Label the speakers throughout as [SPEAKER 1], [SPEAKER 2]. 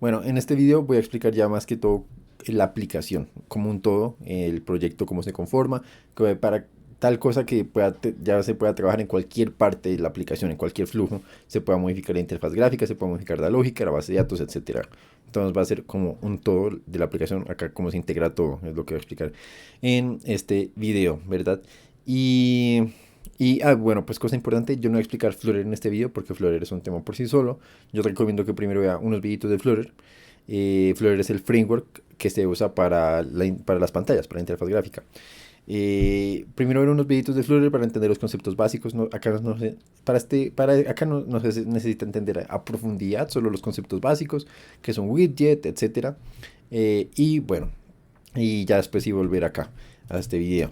[SPEAKER 1] Bueno, en este video voy a explicar ya más que todo la aplicación, como un todo, el proyecto, cómo se conforma, para tal cosa que ya se pueda trabajar en cualquier parte de la aplicación, en cualquier flujo, se pueda modificar la interfaz gráfica, se pueda modificar la lógica, la base de datos, etcétera. Entonces va a ser como un todo de la aplicación, acá cómo se integra todo, es lo que voy a explicar en este video, ¿verdad? Y bueno, pues cosa importante, yo no voy a explicar Flutter en este video porque Flutter es un tema por sí solo. Yo te recomiendo que primero vea unos videitos de Flutter. Flutter es el framework que se usa para las pantallas, para la interfaz gráfica. Primero ver unos videitos de Flutter para entender los conceptos básicos. Acá acá no se necesita entender a profundidad, solo los conceptos básicos, que son widget, etcétera. Y bueno, y ya después sí volver acá a este video.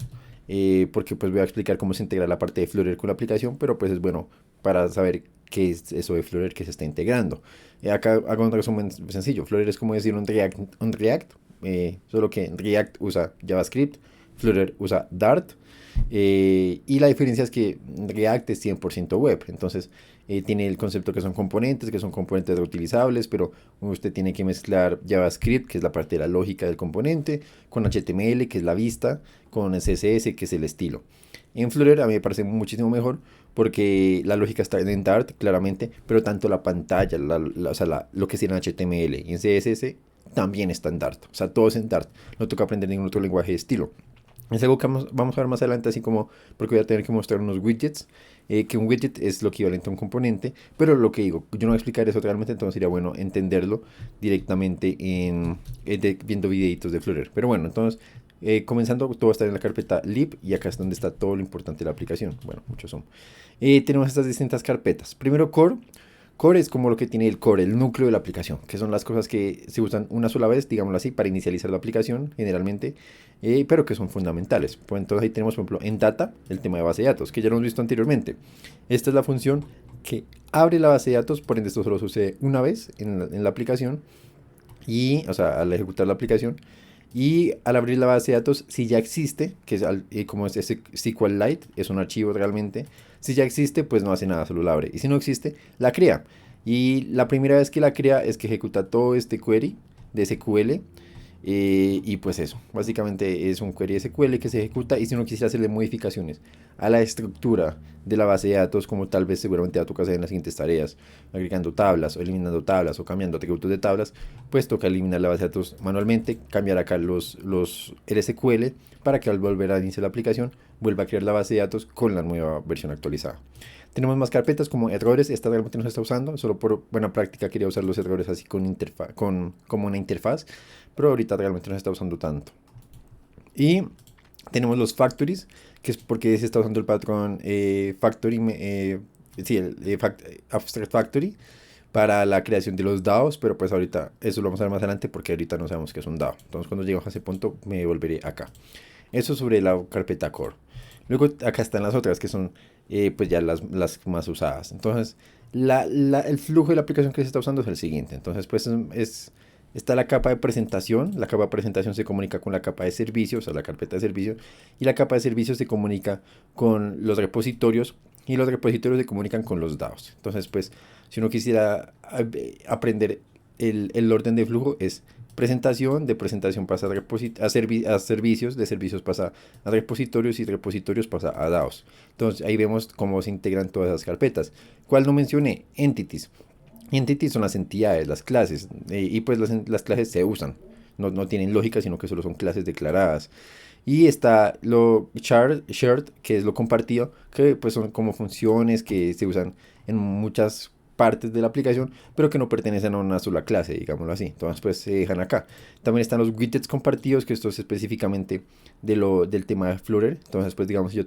[SPEAKER 1] Porque pues voy a explicar cómo se integra la parte de Flutter con la aplicación, pero pues es bueno para saber qué es eso de Flutter que se está integrando. Acá hago un resumen sencillo. Flutter es como decir un React, solo que React usa JavaScript, Flutter usa Dart, y la diferencia es que React es 100% web, entonces tiene el concepto que son componentes reutilizables, pero usted tiene que mezclar JavaScript, que es la parte de la lógica del componente, con HTML, que es la vista, con CSS, que es el estilo. En Flutter a mí me parece muchísimo mejor porque la lógica está en Dart, claramente, pero tanto la pantalla, o sea, lo que es en HTML y en CSS también está en Dart. O sea, todo es en Dart. No toca aprender ningún otro lenguaje de estilo. Es algo que vamos a ver más adelante, así como porque voy a tener que mostrar unos widgets, que un widget es lo equivalente a un componente, pero lo que digo, yo no voy a explicar eso realmente, entonces sería bueno entenderlo directamente viendo videitos de Flutter. Pero bueno, entonces, comenzando, todo está en la carpeta lib y acá es donde está todo lo importante de la aplicación. Bueno, muchos son. Tenemos estas distintas carpetas. Primero, core. Core es como lo que tiene el core, el núcleo de la aplicación, que son las cosas que se usan una sola vez, digámoslo así, para inicializar la aplicación generalmente, pero que son fundamentales. Pues entonces ahí tenemos, por ejemplo, en data, el tema de base de datos, que ya lo hemos visto anteriormente. Esta es la función que abre la base de datos, por ende esto solo sucede una vez en la aplicación, y, o sea, al ejecutar la aplicación, y al abrir la base de datos, si ya existe, que es como es ese SQLite, es un archivo realmente, si ya existe, pues no hace nada, solo la abre. Y si no existe, la crea. Y la primera vez que la crea es que ejecuta todo este query de SQL, y pues eso, básicamente es un query SQL que se ejecuta y si uno quisiera hacerle modificaciones a la estructura de la base de datos, como tal vez seguramente va a tocar hacer en las siguientes tareas, agregando tablas o eliminando tablas o cambiando atributos de tablas, pues toca eliminar la base de datos manualmente, cambiar acá el SQL para que al volver a iniciar la aplicación vuelva a crear la base de datos con la nueva versión actualizada. Tenemos más carpetas como errores, esta realmente no se está usando, solo por buena práctica quería usar los errores así como una interfaz, pero ahorita realmente no se está usando tanto. Y tenemos los factories, que es porque se está usando el patrón sí, Abstract Factory para la creación de los DAOs, pero pues ahorita eso lo vamos a ver más adelante porque ahorita no sabemos qué es un DAO. Entonces cuando lleguemos a ese punto me volveré acá. Eso sobre la carpeta core. Luego acá están las otras que son pues ya las más usadas. Entonces el flujo de la aplicación que se está usando es el siguiente. Entonces pues está la capa de presentación. La capa de presentación se comunica con la capa de servicios, o sea, la carpeta de servicios. Y la capa de servicios se comunica con los repositorios. Y los repositorios se comunican con los DAOs. Entonces pues si uno quisiera aprender el orden de flujo es presentación, de presentación pasa a servicios, de servicios pasa a repositorios y de repositorios pasa a DAOs. Entonces ahí vemos cómo se integran todas esas carpetas. ¿Cuál no mencioné? Entities. Entities son las entidades, las clases, y pues las clases se usan. No tienen lógica, sino que solo son clases declaradas. Y está lo shared, que es lo compartido, que pues son como funciones que se usan en muchas partes de la aplicación, pero que no pertenecen a una sola clase, digámoslo así. Entonces pues se dejan acá. También están los widgets compartidos, que esto es específicamente del tema de Flutter. Entonces pues digamos yo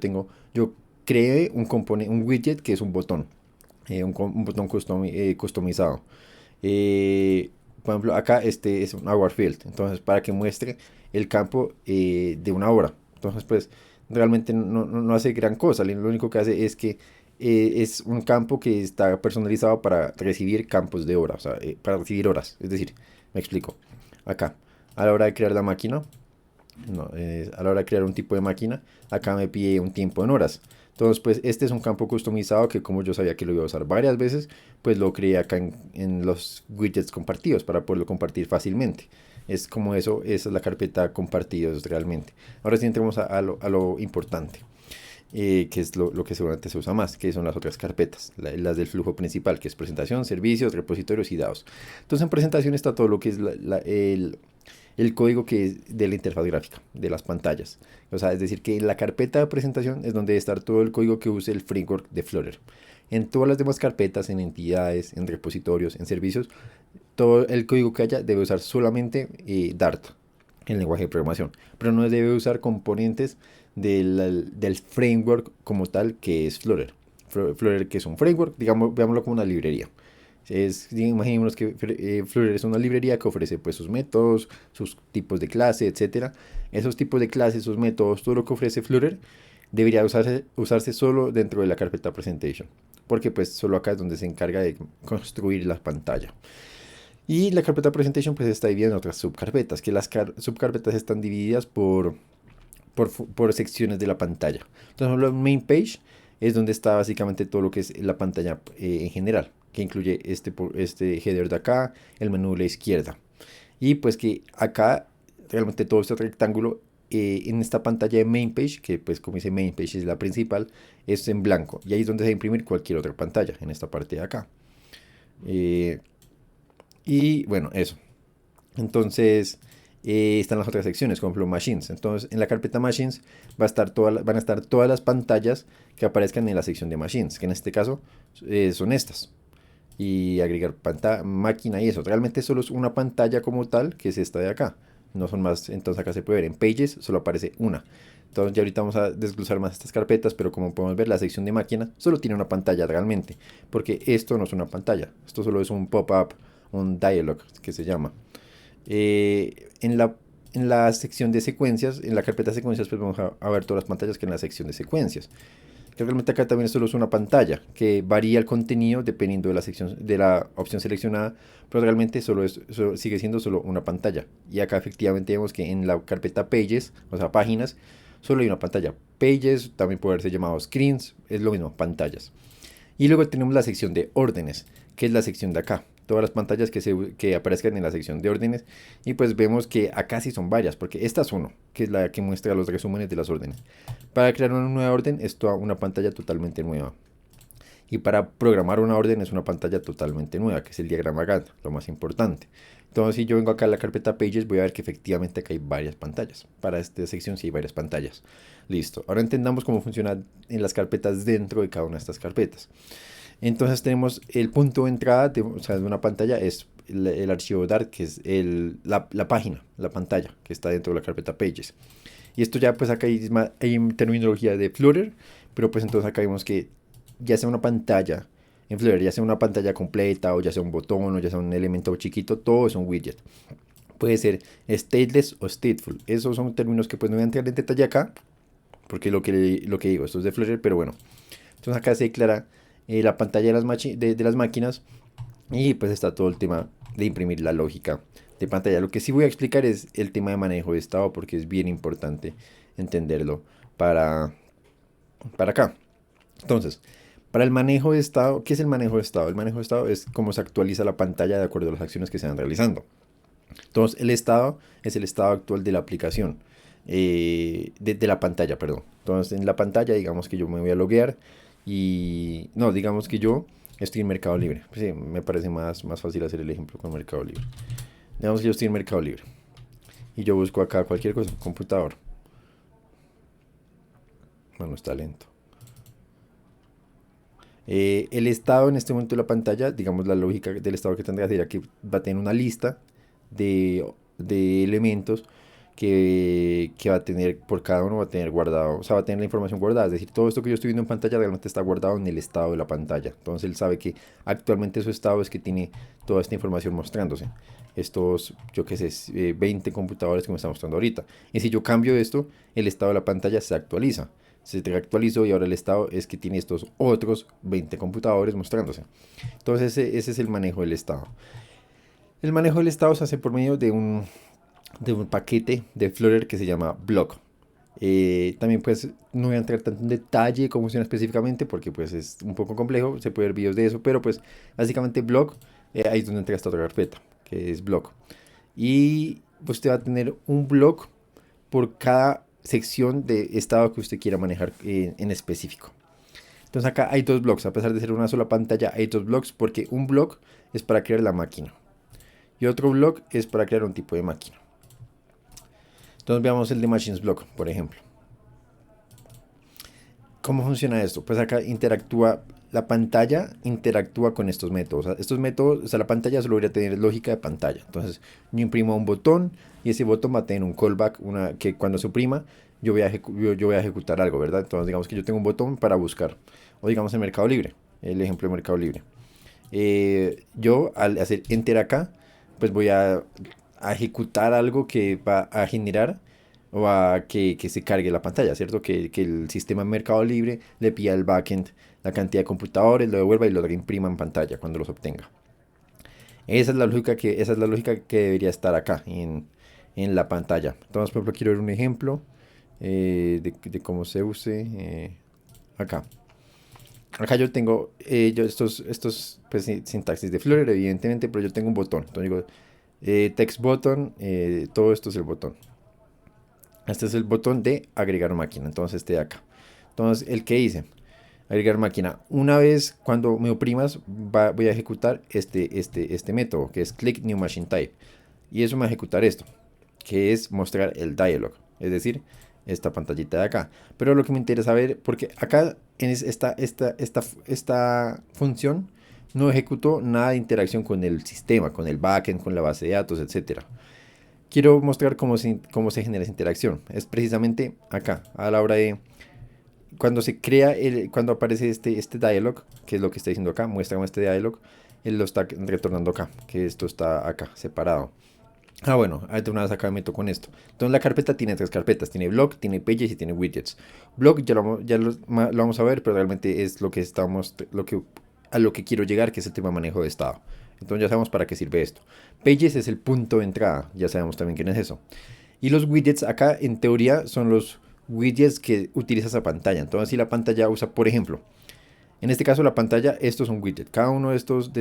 [SPEAKER 1] creé un widget que es un botón, un botón customizado. Por ejemplo, acá este es un hour field, entonces para que muestre el campo de una hora. Entonces, pues realmente no hace gran cosa. Lo único que hace es que es un campo que está personalizado para recibir campos de horas, o sea, para recibir horas. Es decir, me explico. Acá, a la hora de crear la máquina, No, a la hora de crear un tipo de máquina, acá me pide un tiempo en horas. Entonces, pues este es un campo customizado que como yo sabía que lo iba a usar varias veces, pues lo creé acá en los widgets compartidos para poderlo compartir fácilmente. Es como eso, esa es la carpeta compartidos realmente. Ahora sí entremos a lo importante, que es lo que seguramente se usa más, que son las otras carpetas, las del flujo principal, que es presentación, servicios, repositorios y dados. Entonces en presentación está todo lo que es el código que es de la interfaz gráfica, de las pantallas. O sea, es decir, que en la carpeta de presentación es donde debe estar todo el código que use el framework de Flutter. En todas las demás carpetas, en entidades, en repositorios, en servicios, todo el código que haya debe usar solamente Dart, el lenguaje de programación. Pero no debe usar componentes del framework como tal que es Flutter. Flutter que es un framework, digamos, veámoslo como una librería. Imaginémonos que Flutter es una librería que ofrece pues sus métodos, sus tipos de clase, etcétera. Esos tipos de clases, sus métodos, todo lo que ofrece Flutter debería usarse solo dentro de la carpeta Presentation, porque pues solo acá es donde se encarga de construir la pantalla. Y la carpeta Presentation pues está dividida en otras subcarpetas, que las subcarpetas están divididas por secciones de la pantalla. Entonces, la main page es donde está básicamente todo lo que es la pantalla en general, que incluye este header de acá, el menú de la izquierda. Y pues que acá realmente todo este rectángulo en esta pantalla de main page, que pues como dice main page es la principal, es en blanco. Y ahí es donde se va a imprimir cualquier otra pantalla, en esta parte de acá. Y bueno, eso. Entonces, están las otras secciones, como ejemplo Machines. Entonces, en la carpeta Machines van a estar todas las pantallas que aparezcan en la sección de Machines, que en este caso son estas. Y agregar máquina y eso. Realmente solo es una pantalla como tal, que es esta de acá. No son más, entonces acá se puede ver en Pages, solo aparece una. Entonces ya ahorita vamos a desglosar más estas carpetas, pero como podemos ver, la sección de máquina solo tiene una pantalla realmente, porque esto no es una pantalla, esto solo es un pop-up, un dialog que se llama. En la sección de secuencias, en la carpeta de secuencias, pues vamos a ver todas las pantallas que en la sección de secuencias. Que realmente acá también solo es una pantalla, que varía el contenido dependiendo de la sección, de la opción seleccionada, pero realmente sigue siendo solo una pantalla. Y acá efectivamente vemos que en la carpeta Pages, o sea, páginas, solo hay una pantalla. Pages también puede ser llamado Screens, es lo mismo, pantallas. Y luego tenemos la sección de órdenes, que es la sección de acá. Todas las pantallas que aparezcan en la sección de órdenes. Y pues vemos que acá sí son varias, porque esta es uno, que es la que muestra los resúmenes de las órdenes. Para crear una nueva orden es toda una pantalla totalmente nueva. Y para programar una orden es una pantalla totalmente nueva, que es el diagrama Gantt, lo más importante. Entonces, si yo vengo acá a la carpeta Pages, voy a ver que efectivamente acá hay varias pantallas. Para esta sección sí hay varias pantallas. Listo. Ahora entendamos cómo funciona en las carpetas dentro de cada una de estas carpetas. Entonces tenemos el punto de entrada de una pantalla, es el archivo Dart, que es la página, la pantalla, que está dentro de la carpeta Pages. Y esto ya pues acá hay terminología de Flutter, pero pues entonces acá vemos que ya sea una pantalla en Flutter, ya sea una pantalla completa, o ya sea un botón, o ya sea un elemento chiquito, todo es un widget. Puede ser stateless o stateful. Esos son términos que pues no voy a entrar en detalle acá, porque lo que digo, esto es de Flutter, pero bueno. Entonces acá se declara la pantalla de las máquinas, y pues está todo el tema de imprimir la lógica de pantalla. Lo que sí voy a explicar es el tema de manejo de estado, porque es bien importante entenderlo para acá. Entonces, para el manejo de estado, ¿qué es el manejo de estado? El manejo de estado es cómo se actualiza la pantalla de acuerdo a las acciones que se van realizando. Entonces, el estado es el estado actual de la aplicación, de la pantalla, perdón. Entonces, en la pantalla, digamos que yo me voy a loguear y, no, digamos que yo estoy en Mercado Libre. Pues sí, me parece más fácil hacer el ejemplo con Mercado Libre. Digamos que yo estoy en Mercado Libre y yo busco acá cualquier cosa, computador. Bueno, está lento. El estado en este momento de la pantalla, digamos la lógica del estado que tendría sería que va a tener una lista de elementos que va a tener, por cada uno va a tener guardado, o sea, va a tener la información guardada. Es decir, todo esto que yo estoy viendo en pantalla realmente está guardado en el estado de la pantalla. Entonces él sabe que actualmente su estado es que tiene toda esta información mostrándose. Estos, yo qué sé, 20 computadores que me está mostrando ahorita. Y si yo cambio esto, el estado de la pantalla se actualiza. Se reactualizó y ahora el estado es que tiene estos otros 20 computadores mostrándose. Entonces ese es el manejo del estado. El manejo del estado se hace por medio de un de un paquete de Flutter que se llama block. También pues no voy a entrar tanto en detalle cómo funciona específicamente porque pues es un poco complejo, se puede ver videos de eso, pero pues básicamente block, ahí es donde entra esta otra carpeta, que es block. Y usted va a tener un block por cada sección de estado que usted quiera manejar en específico. Entonces acá hay dos blocks, a pesar de ser una sola pantalla, hay dos blocks porque un block es para crear la máquina y otro block es para crear un tipo de máquina. Entonces veamos el de Machines Block, por ejemplo. ¿Cómo funciona esto? Pues acá interactúa, la pantalla interactúa con estos métodos. O sea, estos métodos, o sea, la pantalla solo debería tener lógica de pantalla. Entonces yo imprimo un botón y ese botón va a tener un callback, que cuando se oprima yo voy a ejecutar algo, ¿verdad? Entonces digamos que yo tengo un botón para buscar. O digamos en Mercado Libre, el ejemplo de Mercado Libre. Yo al hacer enter acá, pues voy a ejecutar algo que va a generar o a que se cargue la pantalla, ¿cierto? Que el sistema de Mercado Libre le pida al backend la cantidad de computadores, lo devuelva y lo reimprima en pantalla cuando los obtenga. Esa es la lógica que debería estar acá en la pantalla. Entonces, por ejemplo, quiero ver un ejemplo de cómo se use acá. Acá yo tengo estos pues, sintaxis de Flutter, evidentemente, pero yo tengo un botón. Entonces digo, text button, todo esto es el botón. Este es el botón de agregar máquina, entonces este de acá. Entonces, el que hice, agregar máquina. Una vez cuando me oprimas, voy a ejecutar este método, que es click new machine type. Y eso me va a ejecutar esto, que es mostrar el dialog, es decir, esta pantallita de acá. Pero lo que me interesa ver, porque acá en esta función no ejecutó nada de interacción con el sistema, con el backend, con la base de datos, etcétera. Quiero mostrar cómo se genera esa interacción. Es precisamente acá, a la hora de cuando se crea, cuando aparece este dialog, que es lo que está diciendo acá, muestra este dialog, él lo está retornando acá, que esto está acá, separado. Ah, bueno, de una vez acá me meto con esto. Entonces la carpeta tiene tres carpetas, tiene blog, tiene pages y tiene widgets. Blog lo vamos a ver, pero realmente es lo que a lo que quiero llegar, que es el tema de manejo de estado. Entonces ya sabemos para qué sirve esto. Pages es el punto de entrada, ya sabemos también quién es eso. Y los widgets acá en teoría son los widgets que utiliza esa pantalla. Entonces si la pantalla usa, por ejemplo, en este caso la pantalla, estos son widgets. Cada uno de estos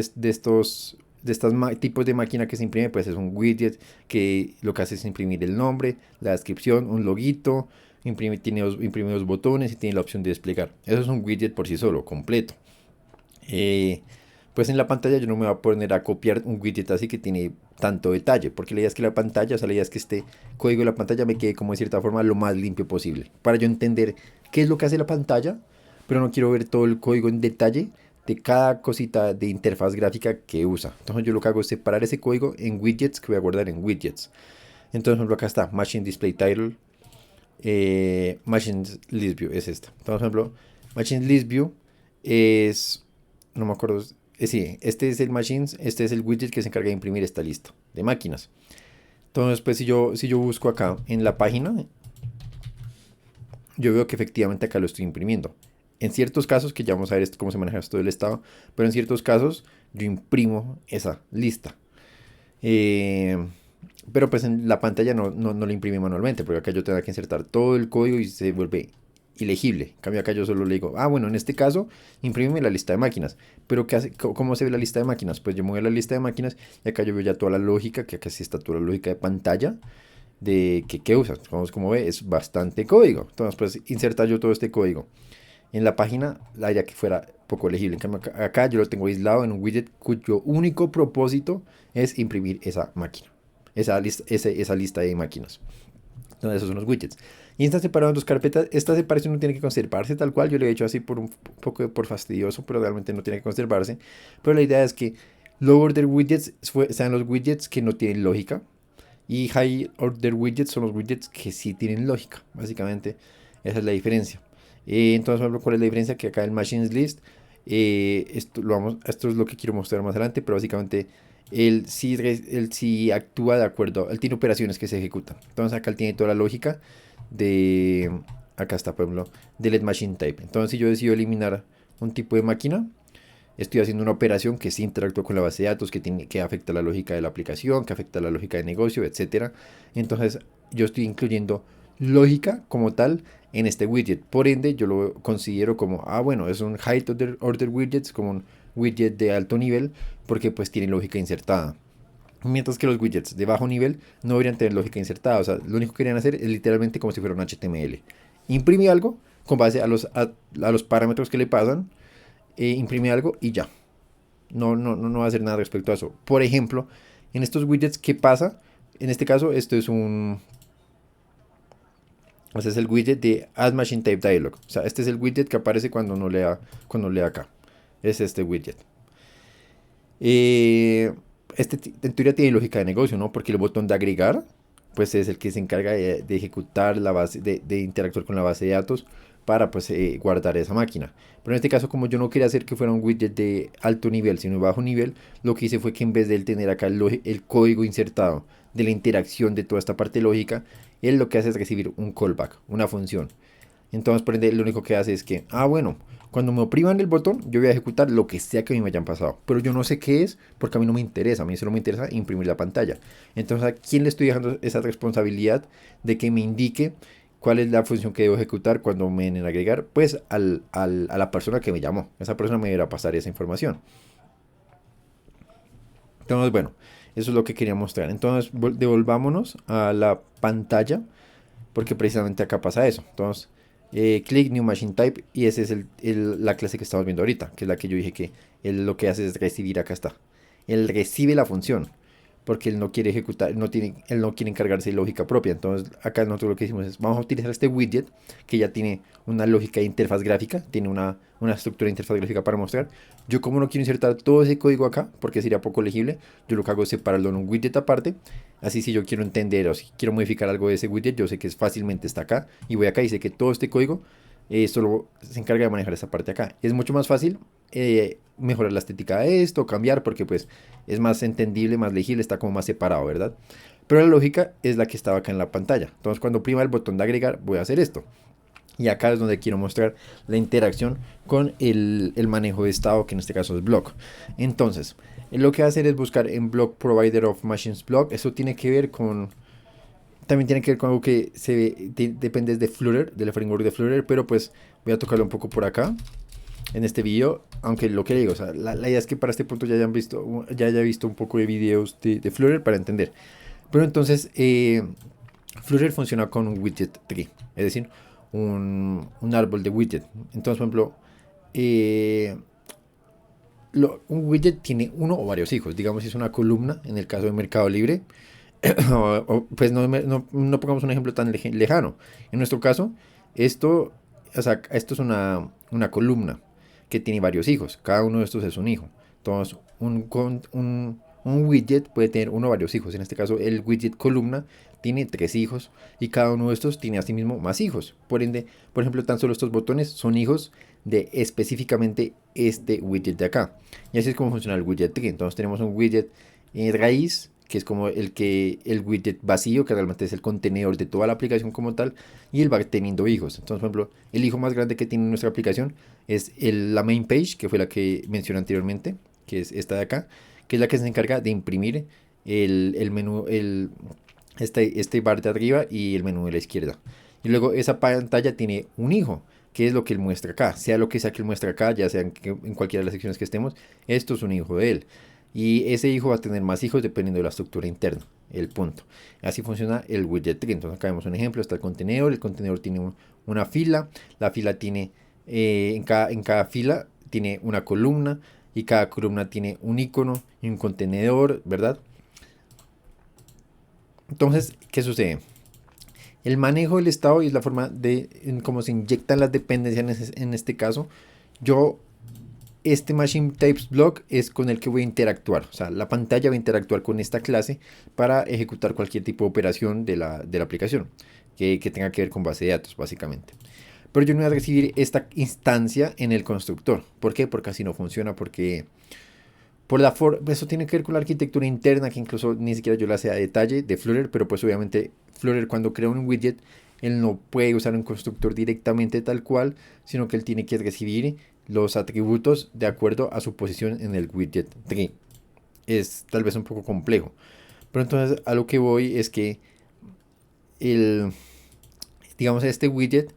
[SPEAKER 1] tipos de máquina que se imprime, pues es un widget que lo que hace es imprimir el nombre, la descripción, un loguito, imprime dos botones y tiene la opción de desplegar. Eso es un widget por sí solo, completo. Pues en la pantalla yo no me voy a poner a copiar un widget así que tiene tanto detalle, porque la idea es que la pantalla, o sea, la idea es que este código de la pantalla me quede como de cierta forma lo más limpio posible, para yo entender qué es lo que hace la pantalla, pero no quiero ver todo el código en detalle de cada cosita de interfaz gráfica que usa. Entonces yo lo que hago es separar ese código en widgets que voy a guardar en widgets. Entonces, por ejemplo, acá está Machine Display Title, Machine List View es esta. Entonces, por ejemplo, Machine List View es, no me acuerdo, sí, este es el Machines, este es el widget que se encarga de imprimir esta lista de máquinas. Entonces, pues si yo busco acá en la página, yo veo que efectivamente acá lo estoy imprimiendo. En ciertos casos, que ya vamos a ver cómo se maneja esto del estado, pero en ciertos casos yo imprimo esa lista. Eh, pero pues en la pantalla no lo imprime manualmente, porque acá yo tengo que insertar todo el código y se vuelve ilegible. En cambio acá yo solo le digo, bueno, en este caso, imprímeme la lista de máquinas. Pero ¿cómo se ve la lista de máquinas? Pues yo me voy a la lista de máquinas y acá yo veo ya toda la lógica, que acá sí está toda la lógica de pantalla de que usas. Como ve, es bastante código. Entonces, pues insertar yo todo este código en la página, la haría que fuera poco legible. En cambio, acá yo lo tengo aislado en un widget cuyo único propósito es imprimir esa máquina, esa lista de máquinas. Entonces, esos son los widgets. Y está separado en dos carpetas. Esta separación no tiene que conservarse tal cual. Yo le he hecho así por un poco por fastidioso, pero realmente no tiene que conservarse. Pero la idea es que low order widgets sean los widgets que no tienen lógica. Y high order widgets son los widgets que sí tienen lógica. Básicamente, esa es la diferencia. Entonces, por ejemplo, ¿cuál es la diferencia? Que acá en Machines List, esto es lo que quiero mostrar más adelante, pero básicamente él sí actúa de acuerdo, él tiene operaciones que se ejecutan. Entonces acá él tiene toda la lógica de, acá está, por ejemplo, de let machine type. Entonces si yo decido eliminar un tipo de máquina, estoy haciendo una operación que sí interactúa con la base de datos, que afecta la lógica de la aplicación, que afecta la lógica de negocio, etcétera. Entonces, yo estoy incluyendo lógica como tal en este widget. Por ende, yo lo considero como, bueno, es un high order widget, como un widget de alto nivel, porque pues tiene lógica insertada. Mientras que los widgets de bajo nivel no deberían tener lógica insertada. O sea, lo único que querían hacer es literalmente como si fuera un HTML. Imprime algo con base a los parámetros que le pasan. Imprime algo y ya. No va a hacer nada respecto a eso. Por ejemplo, en estos widgets, ¿qué pasa? En este caso, esto es un... Este es el widget de Add Machine Type Dialog. O sea, este es el widget que aparece cuando uno lea acá. Es este widget. En teoría tiene lógica de negocio, ¿no? Porque el botón de agregar, pues es el que se encarga de ejecutar la base, de interactuar con la base de datos para pues guardar esa máquina. Pero en este caso, como yo no quería hacer que fuera un widget de alto nivel, sino de bajo nivel, lo que hice fue que en vez de él tener acá el código insertado de la interacción de toda esta parte lógica, él lo que hace es recibir un callback, una función. Entonces, por ende, lo único que hace es que, bueno, cuando me opriman el botón, yo voy a ejecutar lo que sea que a mí me hayan pasado. Pero yo no sé qué es, porque a mí no me interesa. A mí solo me interesa imprimir la pantalla. Entonces, ¿a quién le estoy dejando esa responsabilidad de que me indique cuál es la función que debo ejecutar cuando me den en agregar? Pues a la persona que me llamó. Esa persona me deberá pasar esa información. Entonces, bueno, eso es lo que quería mostrar. Entonces, devolvámonos a la pantalla, porque precisamente acá pasa eso. Entonces, click new machine type, y esa es la clase que estamos viendo ahorita, que es la que yo dije que él lo que hace es recibir. Acá está, él recibe la función porque él no quiere ejecutar, él no quiere encargarse de lógica propia. Entonces acá nosotros lo que hicimos es, vamos a utilizar este widget que ya tiene una lógica de interfaz gráfica, tiene una estructura de interfaz gráfica para mostrar. Yo, como no quiero insertar todo ese código acá, porque sería poco legible, yo lo que hago es separarlo en un widget aparte. Así, si yo quiero entender o si quiero modificar algo de ese widget, yo sé que fácilmente está acá, y voy acá y sé que todo este código solo se encarga de manejar esa parte acá. Es mucho más fácil mejorar la estética de esto, cambiar, porque pues es más entendible, más legible, está como más separado, ¿verdad? Pero la lógica es la que estaba acá en la pantalla. Entonces, cuando oprima el botón de agregar, voy a hacer esto. Y acá es donde quiero mostrar la interacción con el manejo de estado, que en este caso es block. Entonces, lo que va a hacer es buscar en block provider of machines block. Eso tiene que ver con... También tiene que ver con algo que depende de Flutter, del framework de Flutter, pero pues voy a tocarlo un poco por acá en este video, aunque lo que digo, o sea, la idea es que para este punto ya haya visto un poco de videos de Flutter para entender. Pero entonces, Flutter funciona con un widget tree, es decir, un árbol de widget. Entonces, por ejemplo, un widget tiene uno o varios hijos. Digamos, si es una columna, en el caso de Mercado Libre, pues no pongamos un ejemplo tan lejano. En nuestro caso, esto es una columna que tiene varios hijos. Cada uno de estos es un hijo. Entonces, un widget puede tener uno o varios hijos. En este caso, el widget columna tiene 3 hijos, y cada uno de estos tiene asimismo más hijos. Por ende, por ejemplo, tan solo estos botones son hijos de específicamente este widget de acá. Y así es como funciona el widget tree. Entonces tenemos un widget raíz, que es como el widget vacío, que realmente es el contenedor de toda la aplicación como tal, y él va teniendo hijos. Entonces, por ejemplo, el hijo más grande que tiene nuestra aplicación es la main page, que fue la que mencioné anteriormente, que es esta de acá, que es la que se encarga de imprimir el menú, este bar de arriba y el menú de la izquierda. Y luego esa pantalla tiene un hijo, que es lo que él muestra acá. Sea lo que sea que él muestra acá, ya sea en cualquiera de las secciones que estemos, esto es un hijo de él. Y ese hijo va a tener más hijos dependiendo de la estructura interna, el punto. Así funciona el widget tree. Entonces acá vemos un ejemplo, está el contenedor tiene una fila, la fila tiene, en cada fila tiene una columna, y cada columna tiene un icono y un contenedor, ¿verdad? Entonces, ¿qué sucede? El manejo del estado y es la forma en cómo se inyectan las dependencias en este caso. Este Machine Types Block es con el que voy a interactuar. O sea, la pantalla va a interactuar con esta clase para ejecutar cualquier tipo de operación de la aplicación que tenga que ver con base de datos, básicamente. Pero yo no voy a recibir esta instancia en el constructor. ¿Por qué? Porque así no funciona, porque eso tiene que ver con la arquitectura interna, que incluso ni siquiera yo la sé a detalle de Flutter, pero pues obviamente Flutter, cuando crea un widget, él no puede usar un constructor directamente tal cual, sino que él tiene que recibir los atributos de acuerdo a su posición en el widget tree. Es tal vez un poco complejo. Pero entonces a lo que voy es que el, digamos, este widget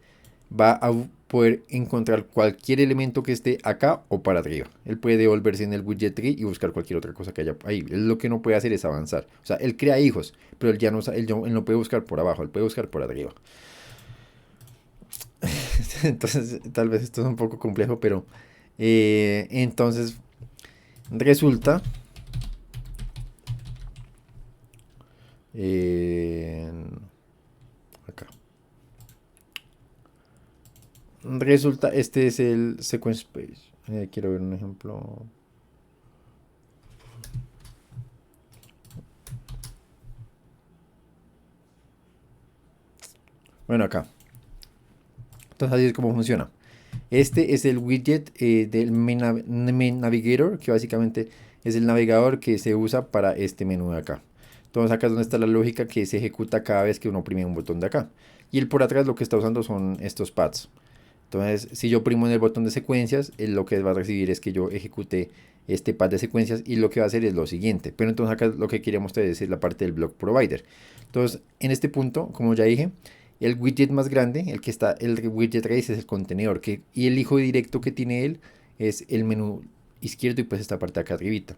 [SPEAKER 1] va a poder encontrar cualquier elemento que esté acá o para arriba. Él puede devolverse en el widget tree y buscar cualquier otra cosa que haya ahí. Él lo que no puede hacer es avanzar. O sea, él crea hijos, pero él no puede buscar por abajo, él puede buscar por arriba. Entonces, tal vez esto es un poco complejo, pero entonces resulta eh, acá. Resulta, este es el sequence page. Quiero ver un ejemplo. Bueno, acá. Entonces así es como funciona. Este es el widget del main Navigator, que básicamente es el navegador que se usa para este menú de acá. Entonces acá es donde está la lógica que se ejecuta cada vez que uno oprime un botón de acá. Y el por atrás lo que está usando son estos pads. Entonces, si yo oprimo en el botón de secuencias, él lo que va a recibir es que yo ejecute este pad de secuencias y lo que va a hacer es lo siguiente. Pero entonces acá lo que quería mostrar es la parte del block provider. Entonces, en este punto, como ya dije, el widget más grande, el que está, el widget raíz es el contenedor, y el hijo directo que tiene él es el menú izquierdo y pues esta parte de acá arribita.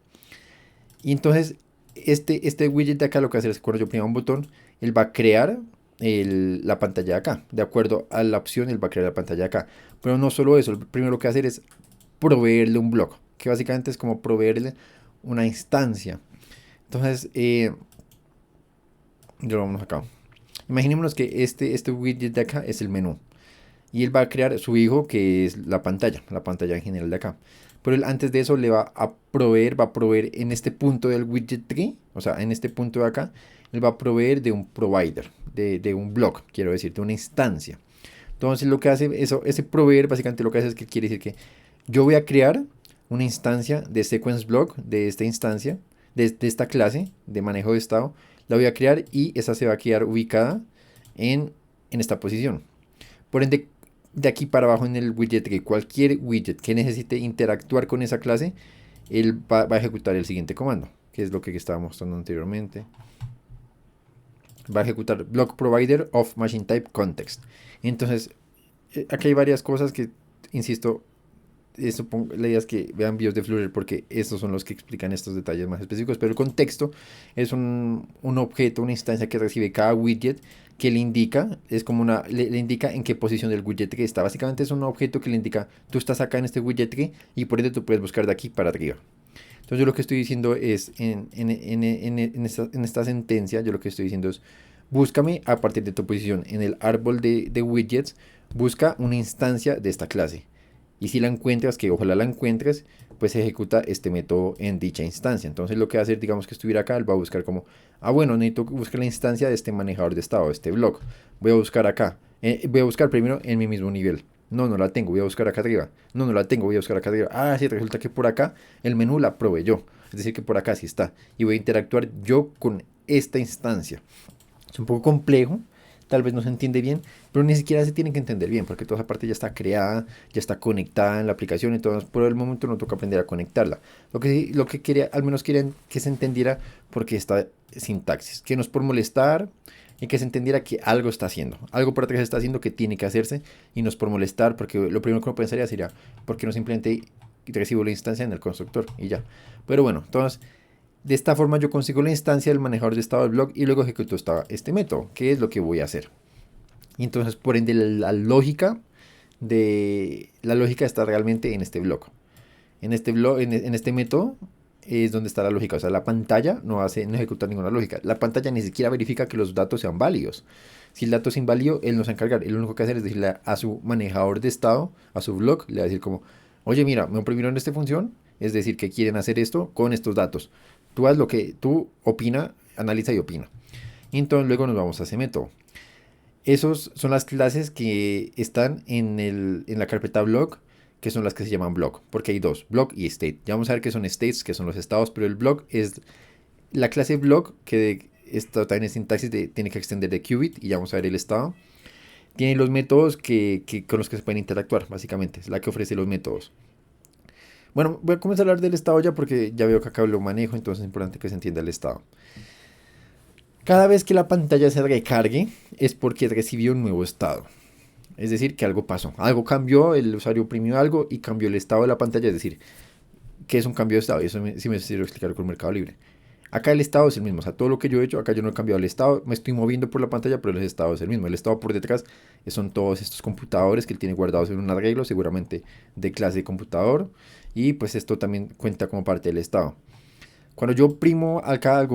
[SPEAKER 1] Y entonces, este widget de acá lo que hace es que cuando yo oprima un botón, él va a crear la pantalla de acá. De acuerdo a la opción, él va a crear la pantalla de acá. Pero no solo eso, primero lo que va a hacer es proveerle un block, que básicamente es como proveerle una instancia. Entonces, ya lo vamos acá. Imaginémonos que este widget de acá es el menú. Y él va a crear su hijo, que es la pantalla en general de acá. Pero él antes de eso le va a proveer en este punto del widget tree, o sea, en este punto de acá, él va a proveer de un provider, de un block, quiero decir, de una instancia. Entonces lo que hace eso, ese proveer básicamente lo que hace es que quiere decir que yo voy a crear una instancia de sequence block de esta instancia, de esta clase de manejo de estado, la voy a crear y esa se va a quedar ubicada en esta posición. Por ende, de aquí para abajo en el widget, que cualquier widget que necesite interactuar con esa clase, él va a ejecutar el siguiente comando, que es lo que estaba mostrando anteriormente. Va a ejecutar block provider of machine type context. Entonces, aquí hay varias cosas que, insisto, la idea es que vean videos de Flutter porque estos son los que explican estos detalles más específicos, pero el contexto es un objeto, una instancia que recibe cada widget que le indica, es como le indica en qué posición del widget tree está. Básicamente es un objeto que le indica, tú estás acá en este widget tree y por ende tú puedes buscar de aquí para arriba. Entonces yo lo que estoy diciendo es, en esta sentencia, yo lo que estoy diciendo es, búscame a partir de tu posición en el árbol de widgets, busca una instancia de esta clase. Y si la encuentras, que ojalá la encuentres, pues ejecuta este método en dicha instancia. Entonces lo que va a hacer, digamos que estuviera acá, él va a buscar como, bueno, necesito buscar la instancia de este manejador de estado, de este block. Voy a buscar acá. Voy a buscar primero en mi mismo nivel. No, no la tengo, voy a buscar acá arriba. No, no la tengo, voy a buscar acá arriba. Ah, sí, resulta que por acá el menú la proveyó. Es decir, que por acá sí está. Y voy a interactuar yo con esta instancia. Es un poco complejo, tal vez no se entiende bien, pero ni siquiera se tiene que entender bien, porque toda esa parte ya está creada, ya está conectada en la aplicación, entonces por el momento no toca aprender a conectarla. Lo que quería, al menos querían que se entendiera porque esta sintaxis, que no es por molestar y que se entendiera que algo está haciendo, algo por atrás está haciendo que tiene que hacerse y no es por molestar, porque lo primero que uno pensaría sería, ¿por qué no simplemente recibo la instancia en el constructor y ya? Pero bueno, entonces de esta forma yo consigo la instancia del manejador de estado del blog y luego ejecuto este método, que es lo que voy a hacer. Y entonces, por ende, la lógica está realmente en este blog. En este método es donde está la lógica. O sea, la pantalla no ejecuta ninguna lógica. La pantalla ni siquiera verifica que los datos sean válidos. Si el dato es inválido, él no se va a encargar. Él lo único que hace es decirle a su manejador de estado, a su blog, le va a decir como, oye, mira, me oprimieron esta función, es decir, que quieren hacer esto con estos datos. Tú haz lo que tú opina, analiza y opina. Y entonces luego nos vamos a ese método. Esos son las clases que están en la carpeta block, que son las que se llaman block, porque hay dos, block y state. Ya vamos a ver qué son states, que son los estados, pero el block es la clase block, que está también en sintaxis tiene que extender de qubit, y ya vamos a ver el estado. Tiene los métodos con los que se pueden interactuar, básicamente. Es la que ofrece los métodos. Bueno, voy a comenzar a hablar del estado ya porque ya veo que acá lo manejo, entonces es importante que se entienda el estado. Cada vez que la pantalla se recargue es porque recibió un nuevo estado. Es decir, que algo pasó. Algo cambió, el usuario oprimió algo y cambió el estado de la pantalla. Es decir, que es un cambio de estado. Y eso sí me sirve explicar con Mercado Libre. Acá el estado es el mismo. O sea, todo lo que yo he hecho, acá yo no he cambiado el estado. Me estoy moviendo por la pantalla, pero el estado es el mismo. El estado por detrás son todos estos computadores que él tiene guardados en un arreglo, seguramente de clase de computador. Y pues esto también cuenta como parte del estado. Cuando yo primo acá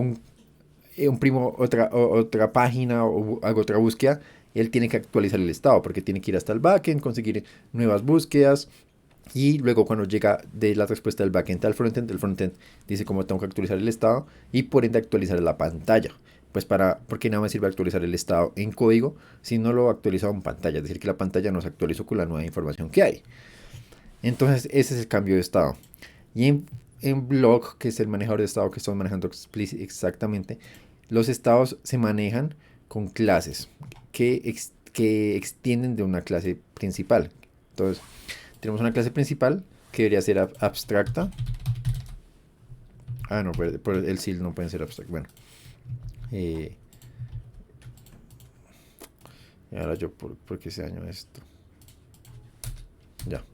[SPEAKER 1] primo otra página o hago otra búsqueda, él tiene que actualizar el estado porque tiene que ir hasta el backend, conseguir nuevas búsquedas y luego cuando llega de la respuesta del backend al frontend, el frontend dice cómo tengo que actualizar el estado y por ende actualizar la pantalla. Pues porque nada me sirve actualizar el estado en código si no lo he actualizado en pantalla, es decir, que la pantalla no se actualizó con la nueva información que hay. Entonces ese es el cambio de estado. Y en Block, que es el manejador de estado que estamos manejando exactamente, los estados se manejan con clases que extienden de una clase principal. Entonces, tenemos una clase principal que debería ser abstracta. Ah, no, por el SIL no pueden ser abstracta. Bueno. Eh, y ahora yo, ¿por qué se dañó esto? Ya.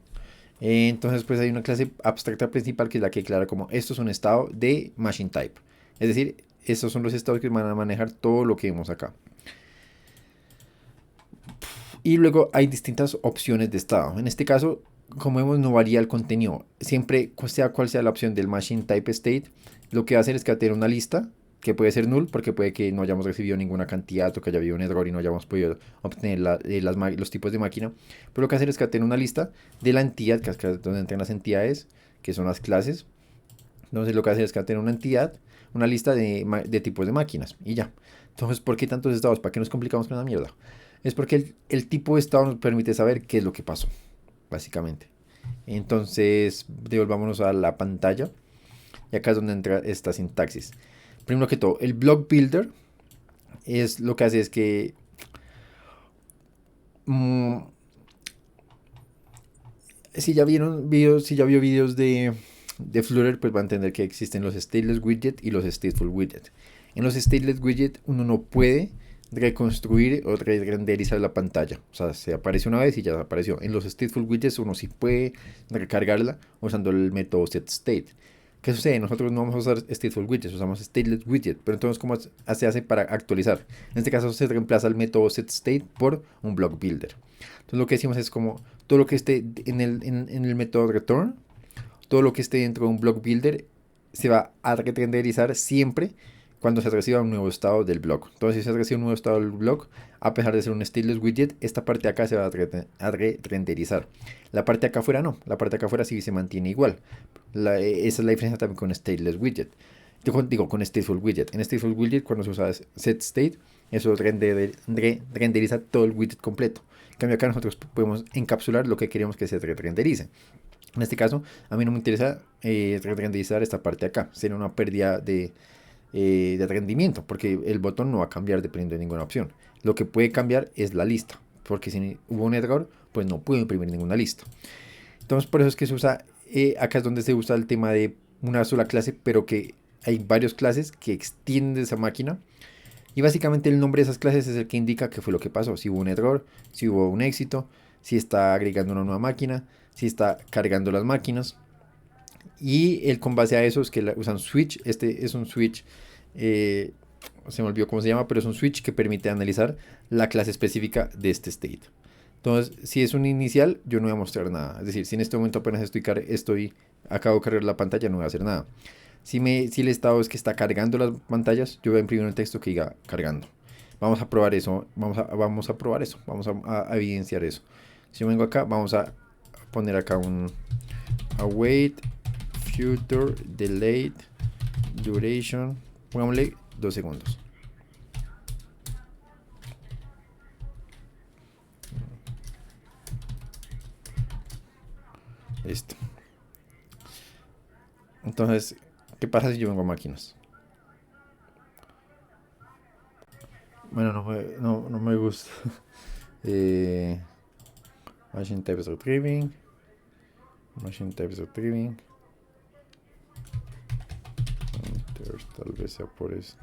[SPEAKER 1] Entonces, pues hay una clase abstracta principal que es la que declara como esto es un estado de machine type. Es decir, estos son los estados que van a manejar todo lo que vemos acá. Y luego hay distintas opciones de estado. En este caso, como vemos, no varía el contenido. Siempre, sea cual sea la opción del machine type state, lo que va a hacer es que va a tener una lista que puede ser null porque puede que no hayamos recibido ninguna cantidad o que haya habido un error y no hayamos podido obtener los tipos de máquina. Pero lo que va a hacer es que va a tener una lista de la entidad, que es donde entran las entidades, que son las clases. Entonces lo que va a hacer es que va a tener una entidad, una lista de tipos de máquinas y ya. Entonces, ¿por qué tantos estados? ¿Para qué nos complicamos con la mierda? Es porque el tipo de estado nos permite saber qué es lo que pasó, básicamente. Entonces, devolvámonos a la pantalla. Y acá es donde entra esta sintaxis. Primero que todo, el block builder es lo que hace es que mmm, si ya vio videos de Flutter, pues va a entender que existen los stateless widget y los stateful widget. En los stateless widget uno no puede reconstruir o renderizar la pantalla. O sea, se aparece una vez y ya apareció. En los stateful widgets uno sí puede recargarla usando el método setState. ¿Qué sucede? Nosotros no vamos a usar stateful widgets, usamos stateless widget. Pero entonces, ¿cómo se hace para actualizar? En este caso se reemplaza el método setState por un block builder. Entonces lo que decimos es como todo lo que esté en el método return, todo lo que esté dentro de un block builder se va a renderizar siempre cuando se reciba un nuevo estado del block. Entonces, si se recibe un nuevo estado del block, a pesar de ser un stateless widget, esta parte de acá se va a renderizar. La parte de acá afuera no, la parte de acá afuera sí se mantiene igual. Esa es la diferencia también con stateless widget. Yo digo con stateful widget. En stateful widget, cuando se usa set state, eso renderiza todo el widget completo. En cambio, acá nosotros podemos encapsular lo que queremos que se renderice. En este caso, a mí no me interesa renderizar esta parte de acá. Sería una pérdida de rendimiento, porque el botón no va a cambiar dependiendo de ninguna opción. Lo que puede cambiar es la lista, porque si hubo un error, pues no puedo imprimir ninguna lista. Entonces, por eso es que se usa, acá es donde se usa el tema de una sola clase, pero que hay varias clases que extienden esa máquina. Y básicamente el nombre de esas clases es el que indica qué fue lo que pasó. Si hubo un error, si hubo un éxito, si está agregando una nueva máquina, si está cargando las máquinas. Y el con base a eso es que usan switch. Este es un switch, se me olvidó cómo se llama, pero es un switch que permite analizar la clase específica de este state. Entonces, si es un inicial, yo no voy a mostrar nada. Es decir, si en este momento apenas acabo de cargar la pantalla, no voy a hacer nada. Si el estado es que está cargando las pantallas, yo voy a imprimir un texto que diga cargando. Vamos a probar eso, vamos a probar eso, vamos a evidenciar eso. Si yo vengo acá, vamos a poner acá un await future delayed duration, pongámosle 2 segundos. Listo. Entonces, ¿qué pasa si yo vengo a máquinas? Bueno, no me gusta. Eh, Machine types retrieving. Machine types retrieving. Entonces, tal vez sea por esto.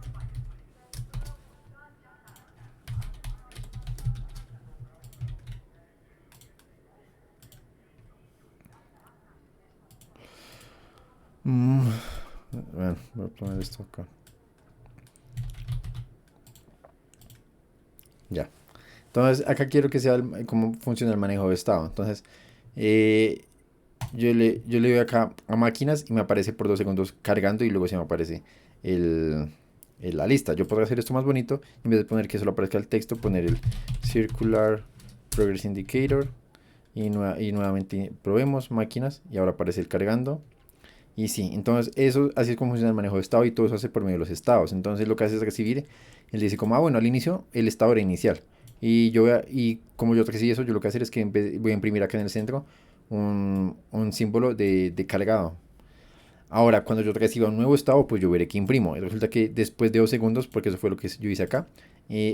[SPEAKER 1] Bueno, voy a poner esto acá. Ya. Entonces, acá quiero que sea cómo funciona el manejo de estado. Entonces, eh, yo le doy acá a máquinas y me aparece por 2 segundos cargando y luego se me aparece el, la lista. Yo podría hacer esto más bonito. En vez de poner que solo aparezca el texto, poner el Circular Progress Indicator. Y nuevamente probemos máquinas y ahora aparece el cargando. Y sí, entonces eso, así es como funciona el manejo de estado y todo eso hace por medio de los estados. Entonces lo que hace es recibir, él dice como, bueno, al inicio el estado era inicial. Y como yo recibí eso, yo lo que voy a hacer es que voy a imprimir acá en el centro un símbolo de cargado. Ahora, cuando yo reciba un nuevo estado, pues yo veré que imprimo. Y resulta que después de 2 segundos, porque eso fue lo que yo hice acá,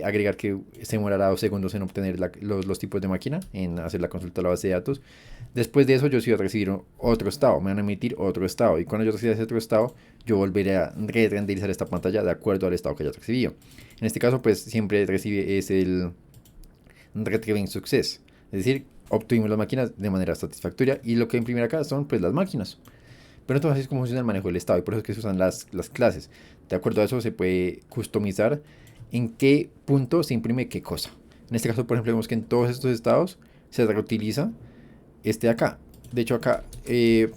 [SPEAKER 1] agregar que se demorará 2 segundos en obtener los tipos de máquina, en hacer la consulta a la base de datos. Después de eso, yo sí voy a recibir otro estado, me van a emitir otro estado. Y cuando yo reciba ese otro estado, yo volveré a renderizar esta pantalla de acuerdo al estado que haya recibido. En este caso, pues siempre recibe es el Retrieving Success. Es decir, obtuvimos las máquinas de manera satisfactoria y lo que imprimir acá son pues las máquinas. Pero entonces así es como funciona el manejo del estado y por eso es que se usan las clases. De acuerdo a eso se puede customizar en qué punto se imprime qué cosa. En este caso, por ejemplo, vemos que en todos estos estados se reutiliza este acá. De hecho, acá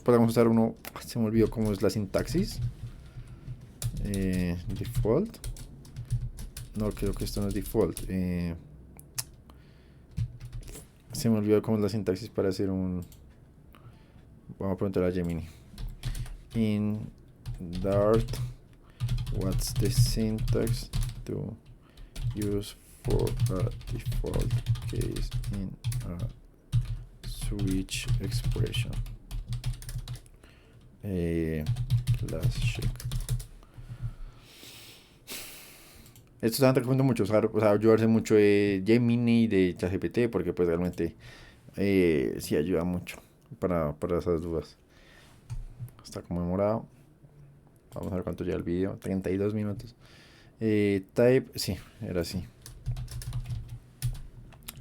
[SPEAKER 1] podemos usar uno. Se me olvidó cómo es la sintaxis. Default. No, creo que esto no es default. Se me olvidó cómo es la sintaxis para hacer un. Vamos a preguntar a Gemini. In Dart, what's the syntax to use for a default case in a switch expression? Class check. Esto se recomiendo mucho usar, o sea, ayudarse mucho de Gemini, de ChatGPT, porque pues realmente sí ayuda mucho para esas dudas. Está como demorado. Vamos a ver cuánto lleva el video. 32 minutos. Type, sí, era así. En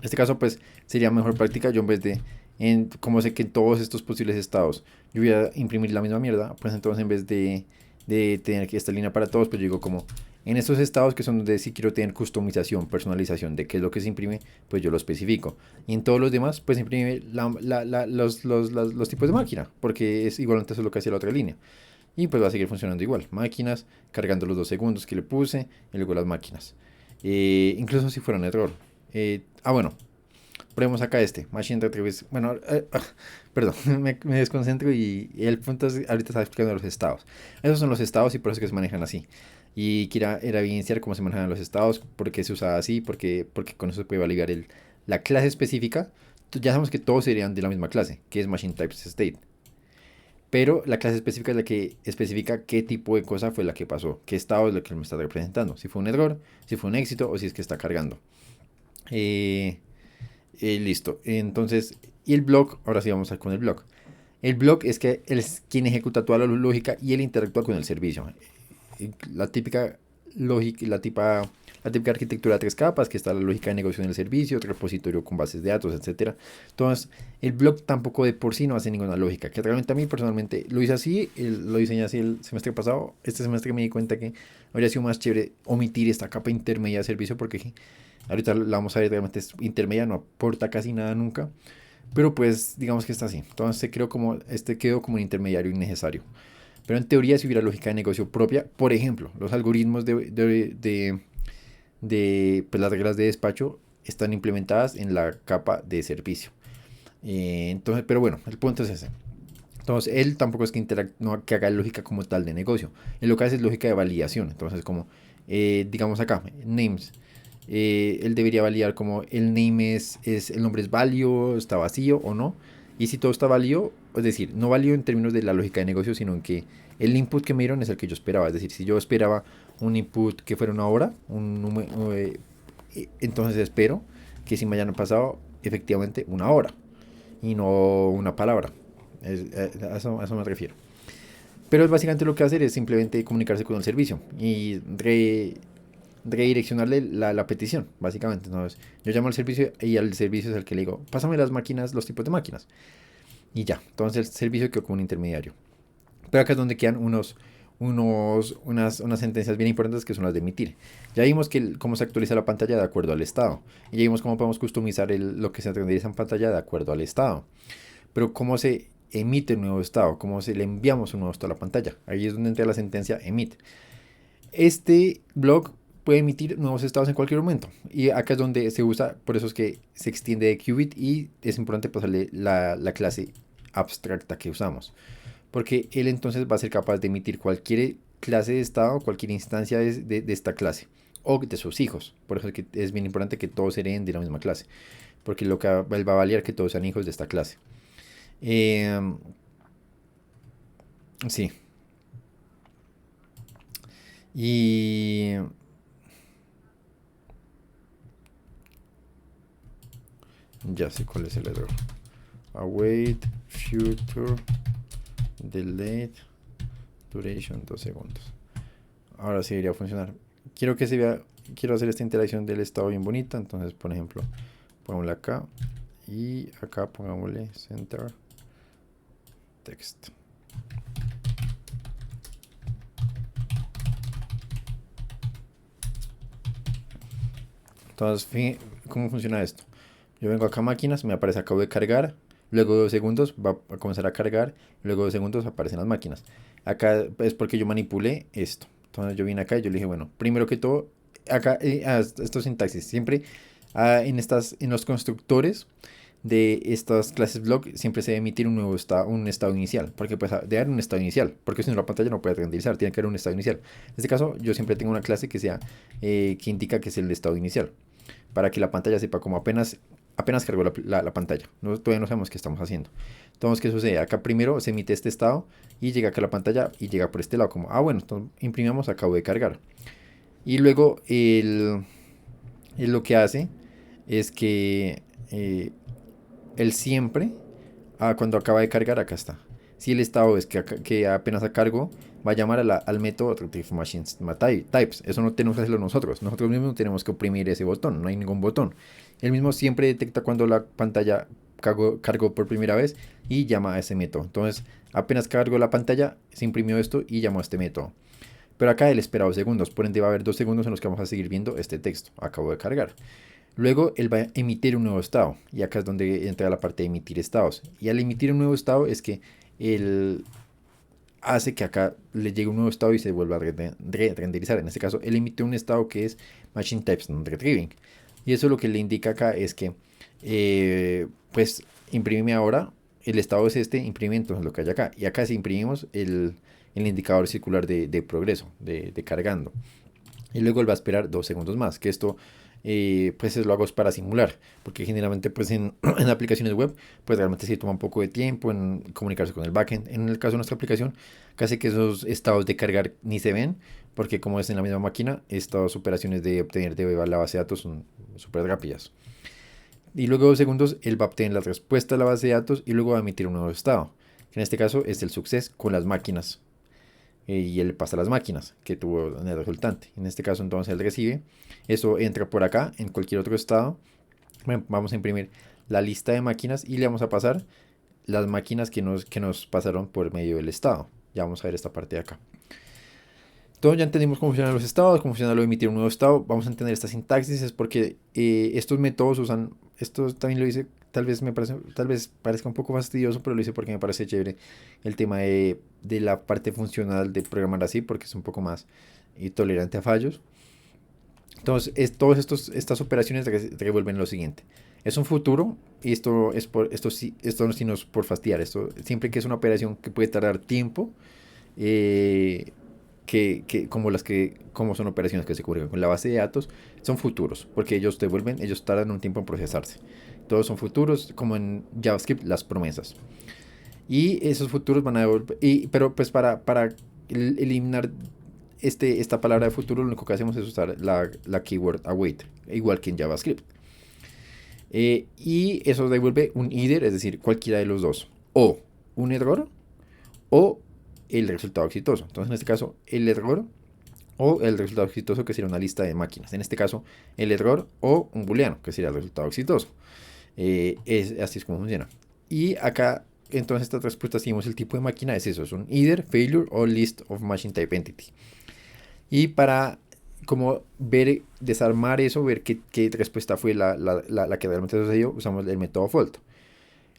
[SPEAKER 1] este caso, pues, sería mejor práctica. Yo en vez de, como sé que en todos estos posibles estados yo voy a imprimir la misma mierda, pues entonces en vez de tener que esta línea para todos, pues yo digo como, en estos estados que son donde sí quiero tener customización, personalización de qué es lo que se imprime, pues yo lo especifico. Y en todos los demás, pues imprime los tipos de máquina, porque es igualmente eso lo que hacía la otra línea. Y pues va a seguir funcionando igual. Máquinas, cargando los 2 segundos que le puse, y luego las máquinas. Incluso si fuera un error. Bueno, ponemos acá Machine Retrieves. Bueno, perdón, me desconcentro y el punto es, ahorita estaba explicando los estados. Esos son los estados y por eso es que se manejan así. Y quiero era evidenciar cómo se manejan los estados, por qué se usa así, porque con eso se puede validar la clase específica. Ya sabemos que todos serían de la misma clase, que es Machine Types State. Pero la clase específica es la que especifica qué tipo de cosa fue la que pasó, qué estado es lo que me está representando, si fue un error, si fue un éxito o si es que está cargando. Listo. Entonces, y el block, ahora sí vamos a con el block. El block es que él es quien ejecuta toda la lógica y él interactúa con el servicio. La típica lógica, la típica arquitectura de 3 capas, que está la lógica de negocio en el servicio, otro repositorio con bases de datos, etcétera. Entonces, el block tampoco de por sí no hace ninguna lógica, que realmente a mí personalmente lo hice así, lo diseñé así el semestre pasado. Este semestre me di cuenta que habría sido más chévere omitir esta capa intermedia de servicio, porque ahorita la vamos a ver, realmente es intermedia, no aporta casi nada nunca. Pero pues digamos que está así. Entonces quedó como un intermediario innecesario. Pero en teoría si hubiera lógica de negocio propia, por ejemplo, los algoritmos de pues, las reglas de despacho están implementadas en la capa de servicio. Entonces, pero bueno, el punto es ese. Entonces, él tampoco es no, que haga lógica como tal de negocio. Él lo que hace es lógica de validación. Entonces, como, digamos acá, names. Él debería validar como el name el nombre es válido, está vacío o no. Y si todo está válido, es decir, no válido en términos de la lógica de negocio, sino en que el input que me dieron es el que yo esperaba. Es decir, si yo esperaba un input que fuera una hora, entonces espero que si me hayan pasado efectivamente una hora y no una palabra. A eso me refiero. Pero básicamente lo que hacer es simplemente comunicarse con el servicio y redireccionarle la petición, básicamente. Entonces, yo llamo al servicio y al servicio es el que le digo, pásame las máquinas, los tipos de máquinas. Y ya, entonces el servicio quedó como un intermediario. Pero acá es donde quedan unas sentencias bien importantes que son las de emitir. Ya vimos cómo se actualiza la pantalla de acuerdo al estado. Y ya vimos cómo podemos customizar lo que se renderiza en pantalla de acuerdo al estado. Pero cómo se emite un nuevo estado, cómo se le enviamos un nuevo estado a la pantalla. Ahí es donde entra la sentencia emit. Este blog puede emitir nuevos estados en cualquier momento. Y acá es donde se usa, por eso es que se extiende de qubit y es importante pasarle la clase abstracta que usamos. Porque él entonces va a ser capaz de emitir cualquier clase de estado, cualquier instancia de esta clase. O de sus hijos. Por eso es que es bien importante que todos hereden de la misma clase. Porque lo que él va a validar que todos sean hijos de esta clase. Sí. Y ya sé cuál es el error. Await future delete duration 2 segundos. Ahora sí debería funcionar. Quiero que se vea, quiero hacer esta interacción del estado bien bonita. Entonces, por ejemplo, pongámosle acá y acá pongámosle center text. Entonces, ¿cómo funciona esto? Yo vengo acá a máquinas, me aparece acabo de cargar, luego de 2 segundos va a comenzar a cargar, luego de 2 segundos aparecen las máquinas. Acá es porque yo manipulé esto. Entonces yo vine acá y yo le dije, bueno, primero que todo, acá, esto es sintaxis, siempre en los constructores de estas clases block siempre se debe emitir un estado inicial, porque pues debe haber un estado inicial, porque si no la pantalla no puede renderizar, tiene que haber un estado inicial. En este caso yo siempre tengo una clase que sea que indica que es el estado inicial, para que la pantalla sepa como apenas cargó la pantalla. Todavía no sabemos qué estamos haciendo. Entonces, ¿qué sucede? Acá primero se emite este estado y llega acá a la pantalla y llega por este lado como, bueno, entonces imprimimos, acabo de cargar. Y luego lo que hace es que él siempre, cuando acaba de cargar, acá está. Si el estado es que apenas a cargo, va a llamar al método retrieve machines types. Eso no tenemos que hacerlo nosotros. Nosotros mismos tenemos que oprimir ese botón. No hay ningún botón. Él mismo siempre detecta cuando la pantalla cargó por primera vez y llama a ese método. Entonces, apenas cargó la pantalla, se imprimió esto y llamó a este método. Pero acá él espera 2 segundos. Por ende, va a haber 2 segundos en los que vamos a seguir viendo este texto. Acabo de cargar. Luego él va a emitir un nuevo estado. Y acá es donde entra la parte de emitir estados. Y al emitir un nuevo estado es que él hace que acá le llegue un nuevo estado y se vuelva a renderizar. En este caso, él emite un estado que es Machine Types Non Retrieving. Y eso lo que le indica acá es que, pues, imprime ahora, el estado es este, imprime entonces lo que hay acá. Y acá si imprimimos el indicador circular de progreso, de cargando. Y luego él va a esperar 2 segundos más, que esto pues lo hago para simular, porque generalmente pues en aplicaciones web pues realmente sí toma un poco de tiempo en comunicarse con el backend. En el caso de nuestra aplicación, casi que esos estados de cargar ni se ven, porque como es en la misma máquina, estas operaciones de obtener de la base de datos son súper rápidas. Y luego de 2 segundos él va a obtener la respuesta de la base de datos y luego va a emitir un nuevo estado, que en este caso es el success con las máquinas. Y él pasa las máquinas que tuvo en el resultante. En este caso entonces él recibe, eso entra por acá en cualquier otro estado. Bueno, vamos a imprimir la lista de máquinas y le vamos a pasar las máquinas que nos pasaron por medio del estado. Ya vamos a ver esta parte de acá. Entonces ya entendimos cómo funcionan los estados, cómo funciona lo de emitir un nuevo estado. Vamos a entender esta sintaxis, es porque estos métodos usan, esto también lo hice, tal vez parezca un poco fastidioso, pero lo hice porque me parece chévere el tema de la parte funcional de programar así, porque es un poco más tolerante a fallos. Entonces, todas estas operaciones revuelven lo siguiente. Es un futuro, y esto no es por fastidiar, esto siempre que es una operación que puede tardar tiempo, como son operaciones que se cubren con la base de datos, son futuros, porque ellos tardan un tiempo en procesarse. Todos son futuros, como en JavaScript, las promesas. Y esos futuros van a devolver, pero pues para eliminar esta palabra de futuro, lo único que hacemos es usar la keyword await, igual que en JavaScript. Y eso devuelve un either, es decir, cualquiera de los dos. O un error o el resultado exitoso. Entonces, en este caso, el error o el resultado exitoso, que sería una lista de máquinas. En este caso, el error o un booleano, que sería el resultado exitoso. Así es como funciona. Y acá, entonces, estas respuestas, si vemos el tipo de máquina, es eso, es un either, failure o list of machine type entity. Y para como ver, desarmar eso, ver qué respuesta fue la que realmente sucedió, usamos el método fault.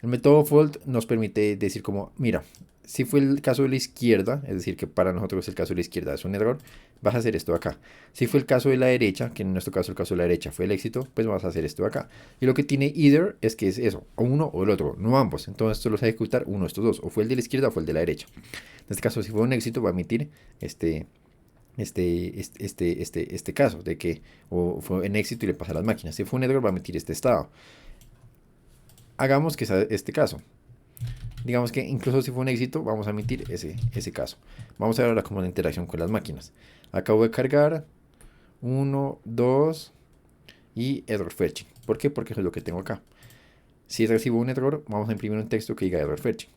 [SPEAKER 1] El método fault nos permite decir como, mira, si fue el caso de la izquierda, es decir, que para nosotros el caso de la izquierda es un error, vas a hacer esto acá. Si fue el caso de la derecha, que en nuestro caso el caso de la derecha fue el éxito, pues vas a hacer esto acá. Y lo que tiene either es que es eso, o uno o el otro, no ambos. Entonces solo se va a ejecutar uno de estos dos, o fue el de la izquierda o fue el de la derecha. En este caso, si fue un éxito, va a emitir este caso de que o fue en éxito y le pasa a las máquinas. Si fue un error, va a emitir este estado. Hagamos que sea este caso. Digamos que incluso si fue un éxito, vamos a emitir ese caso. Vamos a ver ahora cómo la interacción con las máquinas. Acabo de cargar 1, 2 y error fetching. ¿Por qué? Porque eso es lo que tengo acá. Si recibo un error, vamos a imprimir un texto que diga error fetching.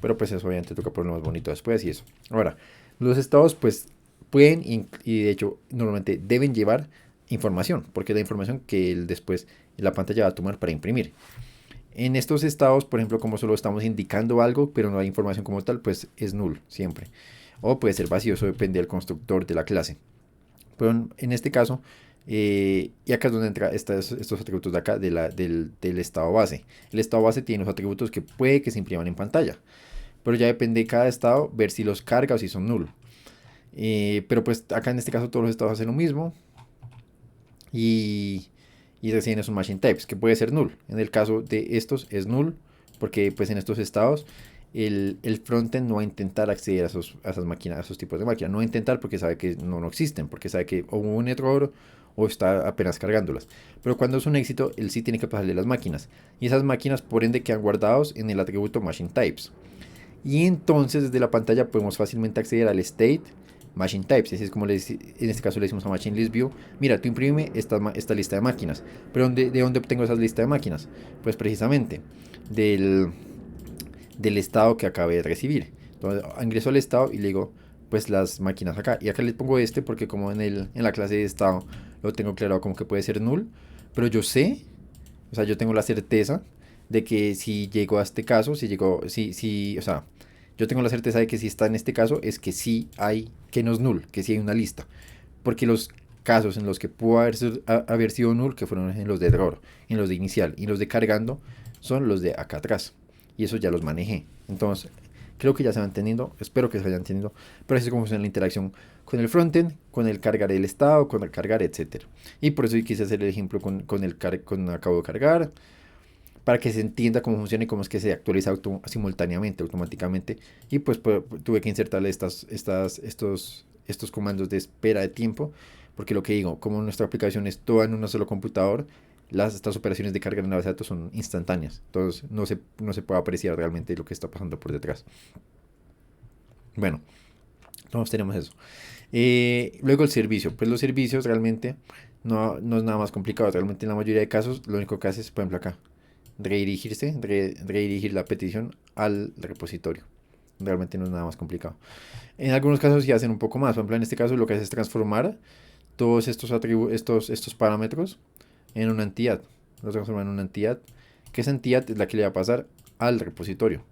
[SPEAKER 1] Pero pues eso obviamente toca ponerlo más bonito después y eso. Ahora, los estados pues pueden y de hecho normalmente deben llevar información, porque es la información que después la pantalla va a tomar para imprimir. En estos estados, por ejemplo, como solo estamos indicando algo, pero no hay información como tal, pues es null siempre. O puede ser vacío, eso depende del constructor de la clase. Pero en este caso, y acá es donde entra estos atributos de acá del estado base. El estado base tiene los atributos que puede que se impriman en pantalla. Pero ya depende de cada estado ver si los carga o si son null. Pero pues acá en este caso todos los estados hacen lo mismo. Y reciben esos machine types, que puede ser null. En el caso de estos es null, porque pues en estos estados el frontend no va a intentar acceder a esas máquinas, a esos tipos de máquinas. No va a intentar porque sabe que no existen, porque sabe que o hubo un error o está apenas cargándolas. Pero cuando es un éxito, él sí tiene que pasarle las máquinas. Y esas máquinas por ende quedan guardados en el atributo machine types. Y entonces desde la pantalla podemos fácilmente acceder al state machine types. Así es como en este caso le decimos a machine list view, mira, tú imprime esta lista de máquinas. Pero ¿de dónde obtengo esa lista de máquinas? Pues precisamente del estado que acabé de recibir. Entonces ingreso al estado y le digo pues las máquinas acá. Y acá le pongo porque como en la clase de estado lo tengo claro como que puede ser null. Pero yo sé, o sea, yo tengo la certeza de que si llegó a este caso, o sea, yo tengo la certeza de que si está en este caso es que sí hay, que no es null, que sí hay una lista. Porque los casos en los que pudo haber sido null, que fueron en los de error, en los de inicial y en los de cargando, son los de acá atrás. Y eso ya los manejé. Entonces, creo que ya se van entendiendo, espero que se vayan entendiendo, pero así es como funciona la interacción con el frontend, con el cargar el estado, con el cargar, etc. Y por eso quise hacer el ejemplo con acabo de cargar, para que se entienda cómo funciona y cómo es que se actualiza simultáneamente, automáticamente. Y pues tuve que insertarle estos comandos de espera de tiempo, porque lo que digo, como nuestra aplicación es toda en un solo computador, estas operaciones de carga en la base de datos son instantáneas. Entonces no se puede apreciar realmente lo que está pasando por detrás. Bueno, entonces tenemos eso. Luego el servicio. Pues los servicios realmente no es nada más complicado. Realmente en la mayoría de casos lo único que hace es, por ejemplo acá, redirigir la petición al repositorio. Realmente no es nada más complicado. En algunos casos sí hacen un poco más. Por ejemplo, en este caso lo que hace es transformar todos estos parámetros en una entidad. Los transforma en una entidad, que esa entidad es la que le va a pasar al repositorio.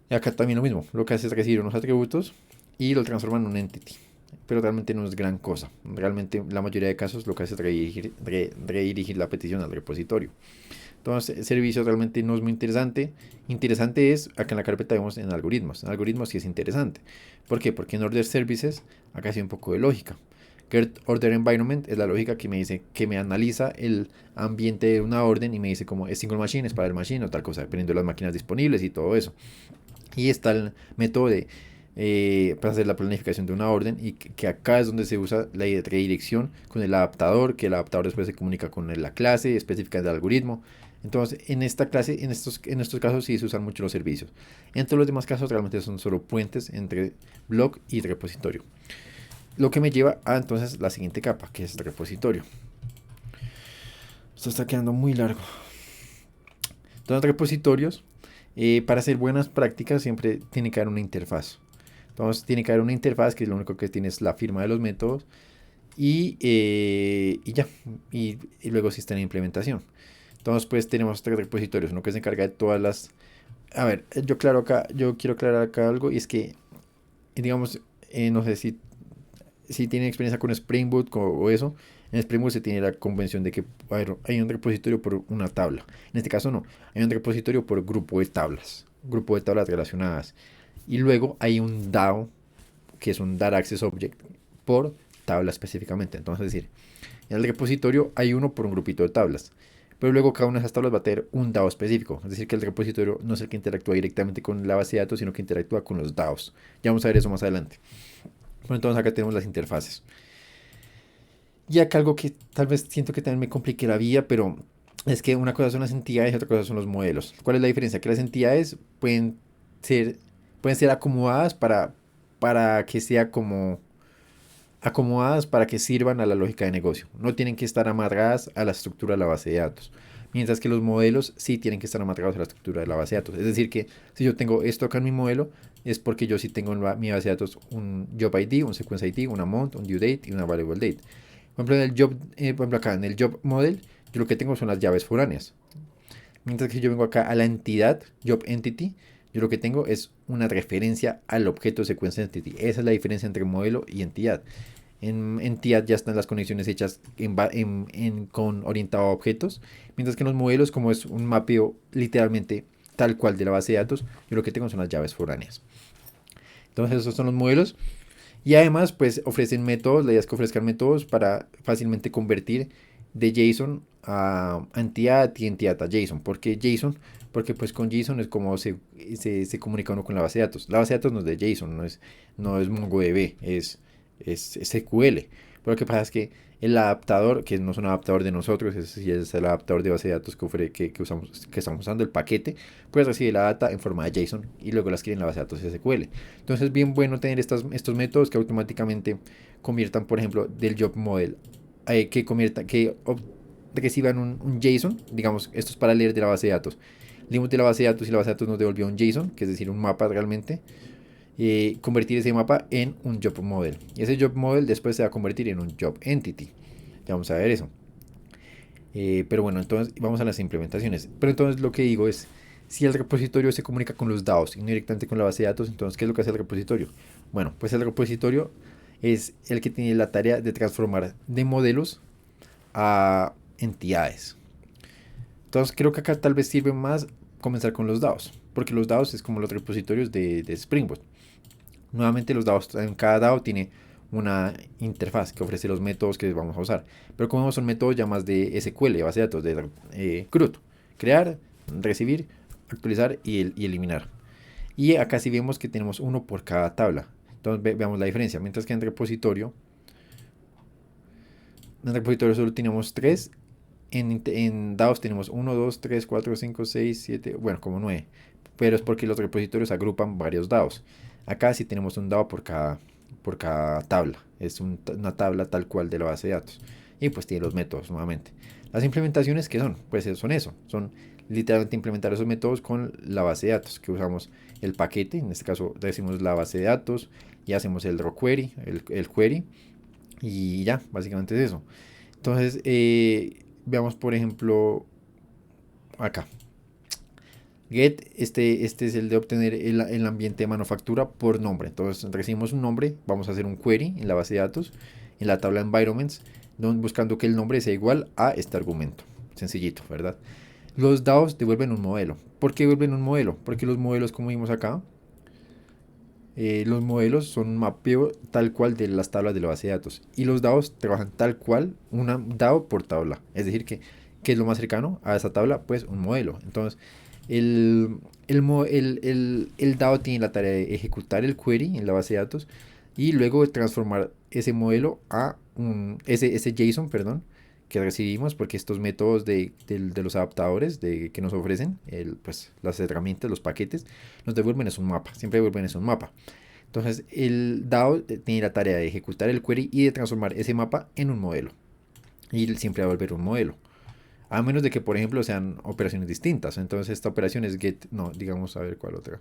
[SPEAKER 1] Y acá también lo mismo. Lo que hace es recibir unos atributos y lo transforma en un entity. Pero realmente no es gran cosa. Realmente en la mayoría de casos lo que hace es redirigir la petición al repositorio. Entonces, el servicio realmente no es muy interesante. Interesante es, acá en la carpeta vemos en algoritmos. En algoritmos sí es interesante. ¿Por qué? Porque en Order Services, acá hay un poco de lógica. Get Order Environment es la lógica que me dice, que me analiza el ambiente de una orden y me dice como es single machine, es para el machine o tal cosa, dependiendo de las máquinas disponibles y todo eso. Y está el método para hacer la planificación de una orden y que acá es donde se usa la redirección con el adaptador, que el adaptador después se comunica con la clase específica del algoritmo. Entonces, en esta clase, en estos casos sí se usan mucho los servicios. En todos los demás casos realmente son solo puentes entre blog y repositorio. Lo que me lleva a entonces la siguiente capa, que es el repositorio. Esto está quedando muy largo. Entonces, repositorios, para hacer buenas prácticas siempre tiene que haber una interfaz. Entonces, tiene que haber una interfaz que es lo único que tiene es la firma de los métodos y ya. Y luego sí está en implementación. Entonces, pues tenemos tres repositorios. Uno que se encarga de todas las... A ver, yo quiero aclarar acá algo y es que, digamos, no sé si tienen experiencia con Spring Boot o eso. En Spring Boot se tiene la convención de que hay un repositorio por una tabla. En este caso no, hay un repositorio por grupo de tablas relacionadas. Y luego hay un DAO, que es un Data Access Object, por tabla específicamente. Entonces, es decir, en el repositorio hay uno por un grupito de tablas. Pero luego cada una de esas tablas va a tener un DAO específico. Es decir, que el repositorio no es el que interactúa directamente con la base de datos, sino que interactúa con los DAOs. Ya vamos a ver eso más adelante. Bueno, entonces acá tenemos las interfaces. Y acá algo que tal vez siento que también me complique la vida, pero es que una cosa son las entidades y otra cosa son los modelos. ¿Cuál es la diferencia? Que las entidades ser, pueden ser acomodadas para que sea como acomodadas para que sirvan a la lógica de negocio. No tienen que estar amarradas a la estructura de la base de datos. Mientras que los modelos sí tienen que estar amarrados a la estructura de la base de datos. Es decir, que si yo tengo esto acá en mi modelo, es porque yo sí tengo en mi base de datos un job ID, un sequence ID, un amount, un due date y una variable date. Por ejemplo, por ejemplo, acá en el job model, yo lo que tengo son las llaves foráneas. Mientras que yo vengo acá a la entidad, job entity, yo lo que tengo es una referencia al objeto sequence entity. Esa es la diferencia entre modelo y entidad. En entidad ya están las conexiones hechas con orientado a objetos, mientras que en los modelos, como es un mapeo literalmente tal cual de la base de datos, yo lo que tengo son las llaves foráneas. Entonces esos son los modelos. Y además, pues ofrecen métodos, la idea es que ofrezcan métodos para fácilmente convertir de JSON a entidad y entidad a JSON. ¿Por qué JSON? Porque pues con JSON es como se comunica uno con la base de datos. La base de datos no es de JSON, no es MongoDB, es SQL. Pero lo que pasa es que el adaptador, que no es un adaptador de nosotros, es el adaptador de base de datos que estamos usando, el paquete, pues recibe la data en forma de JSON y luego la escribe en la base de datos SQL. Entonces es bien bueno tener estos métodos que automáticamente conviertan, por ejemplo, del job model, que reciban un JSON, digamos, esto es para leer de la base de datos. Leímos de la base de datos y la base de datos nos devolvió un JSON, que es decir, un mapa realmente. Convertir ese mapa en un job model. Y ese job model después se va a convertir en un job entity. Ya vamos a ver eso. Pero bueno, entonces vamos a las implementaciones. Pero entonces lo que digo es, si el repositorio se comunica con los DAOs y no directamente con la base de datos, entonces ¿qué es lo que hace el repositorio? Bueno, pues el repositorio es el que tiene la tarea de transformar de modelos a entidades. Entonces creo que acá tal vez sirve más comenzar con los DAOs, porque los DAOs es como los repositorios de Spring Boot. Nuevamente los DAOs, en cada DAO tiene una interfaz que ofrece los métodos que vamos a usar. Pero como son métodos ya más de SQL, base de datos, de CRUD. Crear, recibir, actualizar y eliminar. Y acá sí vemos que tenemos uno por cada tabla. Entonces veamos la diferencia. Mientras que en repositorio solo tenemos 3. En DAOs tenemos 1, 2, 3, 4, 5, 6, 7, bueno, como 9. Pero es porque los repositorios agrupan varios DAOs. Acá sí tenemos un DAO por cada tabla. Es una tabla tal cual de la base de datos. Y pues tiene los métodos nuevamente. Las implementaciones, ¿qué son? Pues son eso. Son literalmente implementar esos métodos con la base de datos. Que usamos el paquete. En este caso decimos la base de datos. Y hacemos el raw query, el query. Y ya, básicamente es eso. Entonces, veamos por ejemplo acá. Get, este es el de obtener el ambiente de manufactura por nombre. Entonces recibimos un nombre, vamos a hacer un query en la base de datos, en la tabla environments, buscando que el nombre sea igual a este argumento. Sencillito, ¿verdad? Los DAOs devuelven un modelo. ¿Por qué devuelven un modelo? Porque los modelos, como vimos acá, los modelos son un mapeo tal cual de las tablas de la base de datos. Y los DAOs trabajan tal cual una DAO por tabla. Es decir, que es lo más cercano a esa tabla, pues un modelo. Entonces, el DAO tiene la tarea de ejecutar el query en la base de datos y luego transformar ese modelo a ese JSON, perdón, que recibimos, porque estos métodos de los adaptadores que nos ofrecen, pues, las herramientas, los paquetes, nos devuelven es un mapa, siempre devuelven es un mapa. Entonces el DAO tiene la tarea de ejecutar el query y de transformar ese mapa en un modelo. Y siempre va a volver un modelo. A menos de que, por ejemplo, sean operaciones distintas. Entonces esta operación es get, no, digamos, a ver cuál otra.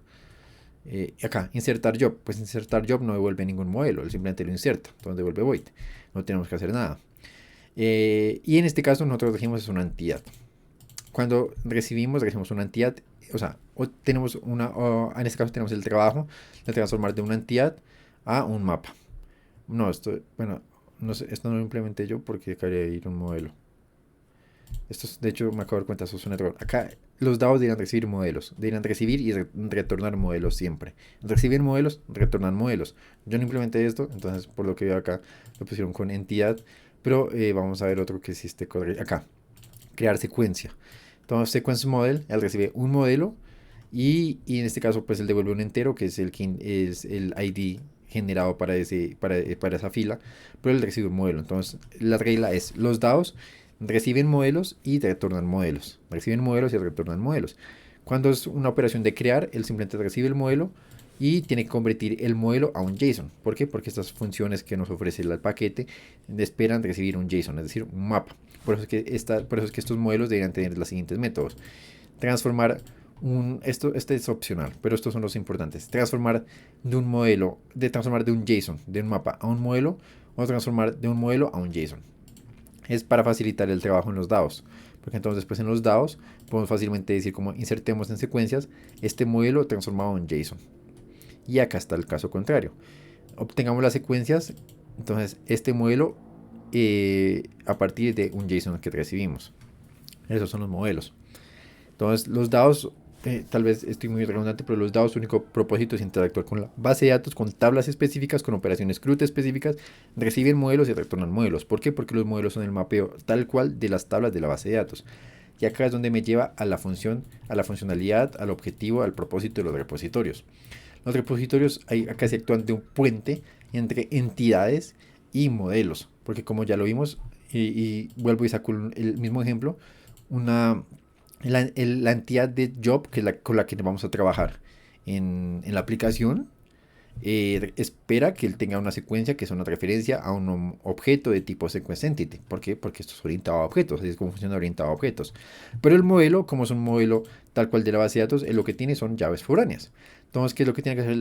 [SPEAKER 1] Acá, insertar job. Pues insertar job no devuelve ningún modelo, él simplemente lo inserta, entonces devuelve void. No tenemos que hacer nada. Y en este caso nosotros decimos es una entidad. Cuando recibimos una entidad, o sea, en este caso tenemos el trabajo de transformar de una entidad a un mapa. No, bueno, no sé, esto no lo implementé yo porque quería ir a un modelo. De hecho, me acabo de dar cuenta, eso es un error. Acá los DAOs deberían recibir modelos. Deberían recibir y retornar modelos siempre. Recibir modelos, retornar modelos. Yo no implementé esto, entonces por lo que veo acá lo pusieron con entidad. Pero vamos a ver otro que existe acá. Crear secuencia. Entonces, sequence model, él recibe un modelo y en este caso pues él devuelve un entero que es el ID generado para esa fila, pero él recibe un modelo. Entonces la regla es los DAOs reciben modelos y retornan modelos. Reciben modelos y retornan modelos. Cuando es una operación de crear, él simplemente recibe el modelo y tiene que convertir el modelo a un JSON. ¿Por qué? Porque estas funciones que nos ofrece el paquete esperan recibir un JSON, es decir, un mapa. Por eso es que estos modelos deberían tener los siguientes métodos. Transformar este es opcional, pero estos son los importantes. Transformar de un JSON, de un mapa a un modelo, o transformar de un modelo a un JSON. Es para facilitar el trabajo en los DAOs. Porque entonces pues en los DAOs podemos fácilmente decir como insertemos en secuencias este modelo transformado en JSON. Y acá está el caso contrario. Obtengamos las secuencias, entonces este modelo a partir de un JSON que recibimos. Esos son los modelos. Entonces los DAOs, tal vez estoy muy redundante, pero los DAOs su único propósito es interactuar con la base de datos, con tablas específicas, con operaciones CRUD específicas, reciben modelos y retornan modelos. ¿Por qué? Porque los modelos son el mapeo tal cual de las tablas de la base de datos. Y acá es donde me lleva a la función, a la funcionalidad, al objetivo, al propósito de los repositorios. Los repositorios acá se actúan de un puente entre entidades y modelos, porque como ya lo vimos, y vuelvo y saco el mismo ejemplo, la entidad de job con la que vamos a trabajar en la aplicación espera que él tenga una secuencia que es una referencia a un objeto de tipo sequence entity. ¿Por qué? Porque esto es orientado a objetos, así es como funciona orientado a objetos. Pero el modelo, como es un modelo tal cual de la base de datos, lo que tiene son llaves foráneas. Entonces, ¿qué es lo que tiene que hacer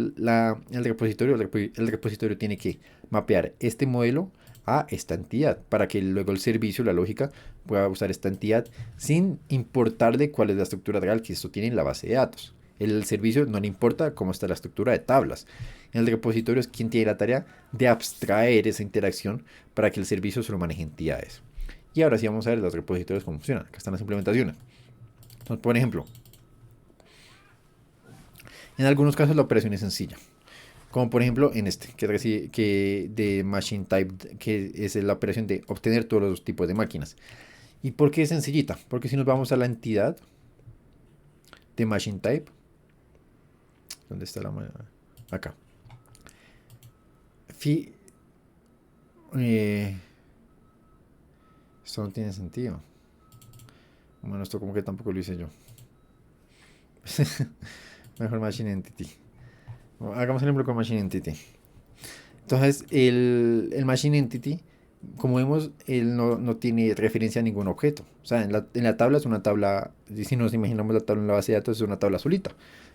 [SPEAKER 1] el repositorio? El repositorio tiene que mapear este modelo a esta entidad para que luego el servicio, la lógica, pueda usar esta entidad sin importarle cuál es la estructura real que esto tiene en la base de datos. El servicio no le importa cómo está la estructura de tablas. El repositorio es quien tiene la tarea de abstraer esa interacción para que el servicio solo maneje entidades. Y ahora sí vamos a ver los repositorios cómo funcionan. Acá están las implementaciones. Entonces, por ejemplo, en algunos casos la operación es sencilla. Como por ejemplo en este, que de machine type, que es la operación de obtener todos los tipos de máquinas. ¿Y por qué es sencillita? Porque si nos vamos a la entidad de machine type, ¿dónde está la? Acá. Esto no tiene sentido. Bueno, esto como que tampoco lo hice yo. Mejor Machine Entity. Hagamos el ejemplo con Machine Entity. Entonces, el Machine Entity, como vemos, él no tiene referencia a ningún objeto. O sea, en la tabla es una tabla, si nos imaginamos la tabla en la base de datos, es una tabla solita,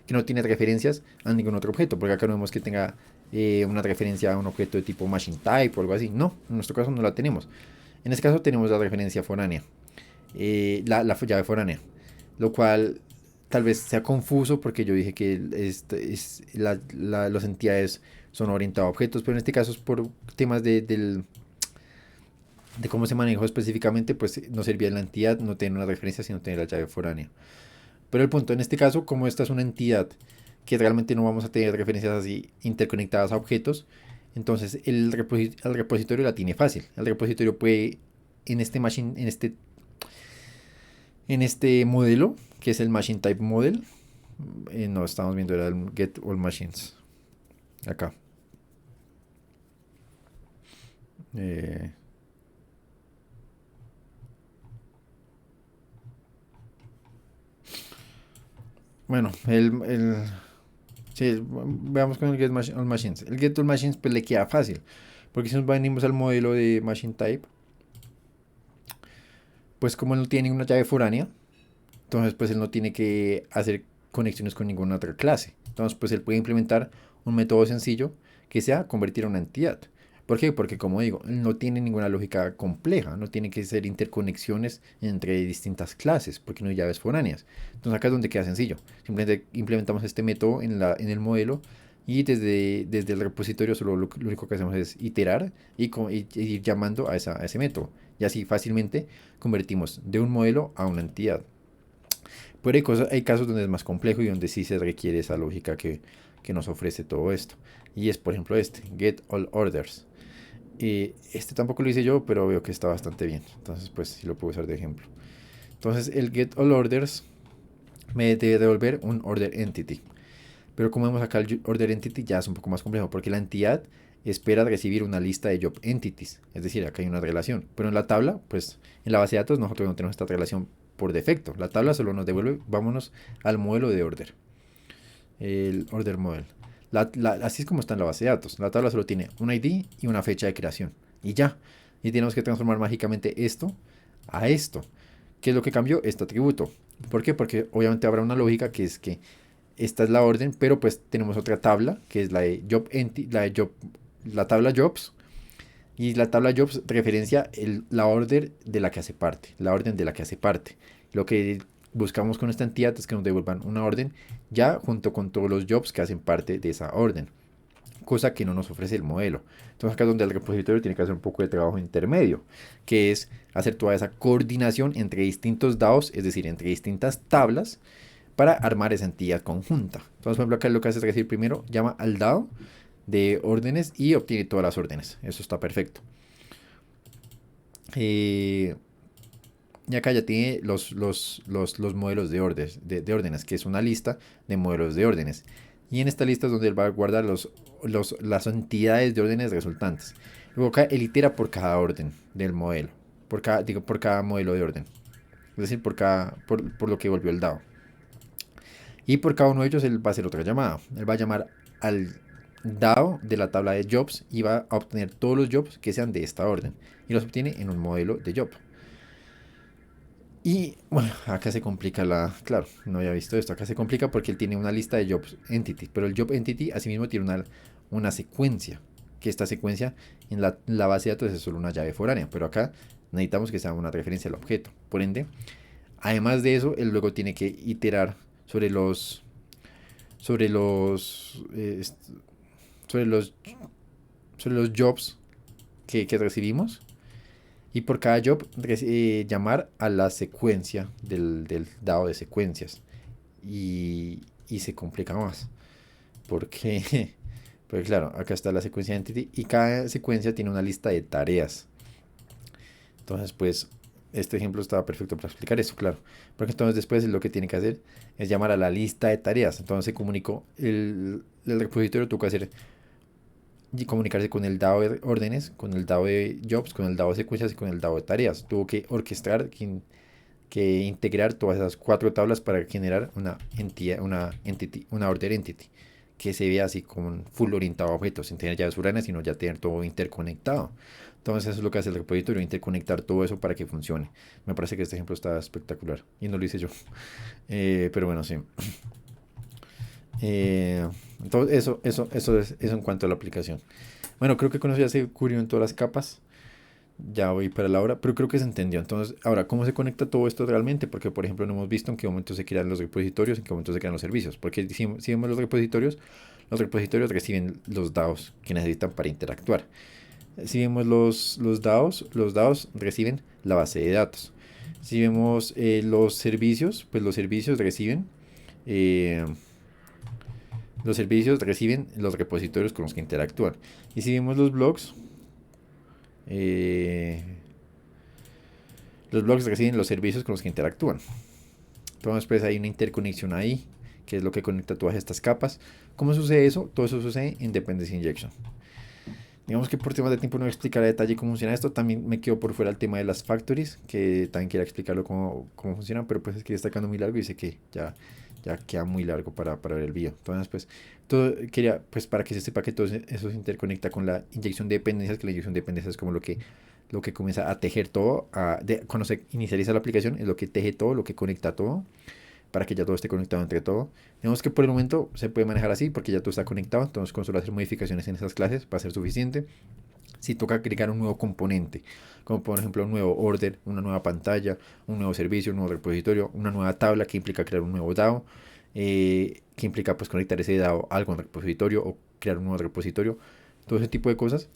[SPEAKER 1] que no tiene referencias a ningún otro objeto, porque acá no vemos que tenga una referencia a un objeto de tipo Machine Type o algo así. No, en nuestro caso no la tenemos. En este caso tenemos la referencia foránea, la llave foránea, lo cual tal vez sea confuso porque yo dije que las entidades son orientadas a objetos, pero en este caso es por temas de cómo se manejó específicamente, pues no servía la entidad, no tener una referencia, sino tener la llave foránea. Pero el punto, en este caso, como esta es una entidad que realmente no vamos a tener referencias así interconectadas a objetos, entonces el repositorio la tiene fácil. El repositorio puede, en este modelo, que es el Machine Type Model, no estamos viendo, era el Get All Machines. Acá. Bueno, sí, veamos con el Get All Machines. El Get All Machines pues le queda fácil, porque si nos venimos al modelo de Machine Type, Pues como él no tiene ninguna llave foránea, entonces pues él no tiene que hacer conexiones con ninguna otra clase. Entonces pues él puede implementar un método sencillo que sea convertir a una entidad. ¿Por qué? Porque como digo, no tiene ninguna lógica compleja, no tiene que ser interconexiones entre distintas clases, porque no hay llaves foráneas. Entonces acá es donde queda sencillo. Simplemente implementamos este método en el modelo y desde el repositorio solo lo único que hacemos es iterar y ir llamando a ese método. Y así fácilmente convertimos de un modelo a una entidad. Pero hay casos donde es más complejo y donde sí se requiere esa lógica que nos ofrece todo esto. Y es por ejemplo este, get all orders. Este tampoco lo hice yo, pero veo que está bastante bien. Entonces, pues sí lo puedo usar de ejemplo. Entonces, el get all orders me debe devolver un order entity. Pero como vemos acá, el order entity ya es un poco más complejo, porque la entidad espera recibir una lista de job entities. Es decir, acá hay una relación. Pero en la tabla, pues en la base de datos nosotros no tenemos esta relación por defecto. La tabla solo nos devuelve, vámonos al modelo de order. El order model. Así es como está en la base de datos. La tabla solo tiene un ID y una fecha de creación. Y ya. Y tenemos que transformar mágicamente esto a esto. ¿Qué es lo que cambió? Este atributo. ¿Por qué? Porque obviamente habrá una lógica que es que esta es la orden, pero pues tenemos otra tabla que es la de job la tabla jobs. Y la tabla jobs referencia la orden de la que hace parte. La orden de la que hace parte. Lo que buscamos con esta entidad es que nos devuelvan una orden ya junto con todos los jobs que hacen parte de esa orden, cosa que no nos ofrece el modelo. Entonces acá es donde el repositorio tiene que hacer un poco de trabajo intermedio, que es hacer toda esa coordinación entre distintos DAOs, es decir, entre distintas tablas, para armar esa entidad conjunta. Entonces, por ejemplo, acá lo que hace es decir primero, llama al DAO de órdenes y obtiene todas las órdenes. Eso está perfecto. Y acá ya tiene los modelos de órdenes, que es una lista de modelos de órdenes. Y en esta lista es donde él va a guardar las entidades de órdenes resultantes. Luego acá él itera por cada orden del modelo, por cada modelo de orden. Es decir, por lo que volvió el DAO. Y por cada uno de ellos él va a hacer otra llamada. Él va a llamar al DAO de la tabla de jobs y va a obtener todos los jobs que sean de esta orden. Y los obtiene en un modelo de job. Y bueno, acá se complica Claro, no había visto esto. Acá se complica porque él tiene una lista de jobs entity. Pero el job entity asimismo tiene una secuencia. Que esta secuencia en la base de datos es solo una llave foránea. Pero acá necesitamos que sea una referencia al objeto. Por ende, además de eso, él luego tiene que iterar sobre los sobre los eh, sobre los sobre los jobs que recibimos y por cada job llamar a la secuencia del dado de secuencias y se complica más porque porque claro, acá está la secuencia de entity y cada secuencia tiene una lista de tareas. Entonces pues este ejemplo estaba perfecto para explicar eso, claro. Porque entonces después lo que tiene que hacer es llamar a la lista de tareas. Entonces se comunicó, el repositorio tuvo que hacer y comunicarse con el DAO de órdenes, con el DAO de jobs, con el DAO de secuencias y con el DAO de tareas. Tuvo que orquestar, que integrar todas esas cuatro tablas para generar una entidad, una order entity que se vea así como un full orientado a objetos, sin tener llaves urbanas, sino ya tener todo interconectado. Entonces eso es lo que hace el repositorio, interconectar todo eso para que funcione. Me parece que este ejemplo está espectacular y no lo hice yo. Pero bueno, sí. Entonces eso es eso en cuanto a la aplicación. Bueno, creo que con eso ya se cubrió en todas las capas. Ya voy para la hora, pero creo que se entendió. Entonces, ahora, ¿cómo se conecta todo esto realmente? Porque, por ejemplo, no hemos visto en qué momento se crean los repositorios, en qué momento se crean los servicios. Porque si vemos los repositorios reciben los DAOs que necesitan para interactuar. Si vemos los DAOs reciben la base de datos. Si vemos los servicios, pues eh, los servicios reciben los repositorios con los que interactúan. Y si vemos eh, los blogs reciben los servicios con los que interactúan. Entonces, pues hay una interconexión ahí, que es lo que conecta todas estas capas. ¿Cómo sucede eso? Todo eso sucede en Dependency Injection. Digamos que por temas de tiempo no voy a explicar a detalle cómo funciona esto. También me quedo por fuera el tema de las factories, que también quería explicarlo cómo funciona, pero pues es que está quedando muy largo y sé que ya queda muy largo para ver el video. Entonces, pues, quería, pues, para que se sepa que todo eso se interconecta con la inyección de dependencias, que la inyección de dependencias es como lo que lo que comienza a tejer todo, cuando se inicializa la aplicación, es lo que teje todo, lo que conecta todo, para que ya todo esté conectado entre todo. Digamos que por el momento se puede manejar así, porque ya todo está conectado, entonces con solo hacer modificaciones en esas clases va a ser suficiente. Si toca agregar un nuevo componente, como por ejemplo un nuevo order, una nueva pantalla, un nuevo servicio, un nuevo repositorio, una nueva tabla que implica crear un nuevo DAO, que implica pues conectar ese DAO a algún repositorio o crear un nuevo repositorio, todo ese tipo de cosas,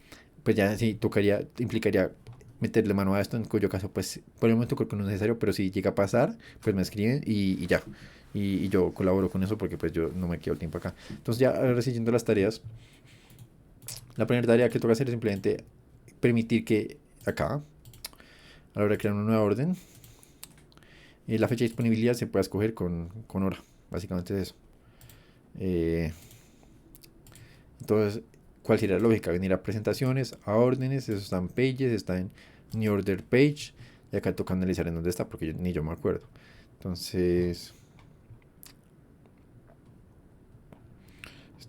[SPEAKER 1] pues ya sí tocaría, implicaría meterle mano a esto, en cuyo caso pues por el momento creo que no es necesario, pero si llega a pasar, pues me escriben y ya. Y yo colaboro con eso porque pues yo no me quedo el tiempo acá. Entonces ya ahora siguiendo las tareas, la primera tarea que toca hacer es simplemente permitir que acá, a la hora de crear una nueva orden, la fecha de disponibilidad se pueda escoger con hora. Básicamente es eso. Eh, entonces, ¿cuál sería la lógica? Venir a presentaciones, a órdenes, eso está en pages, está en new order page. Y acá toca analizar en dónde está porque ni yo me acuerdo. Entonces,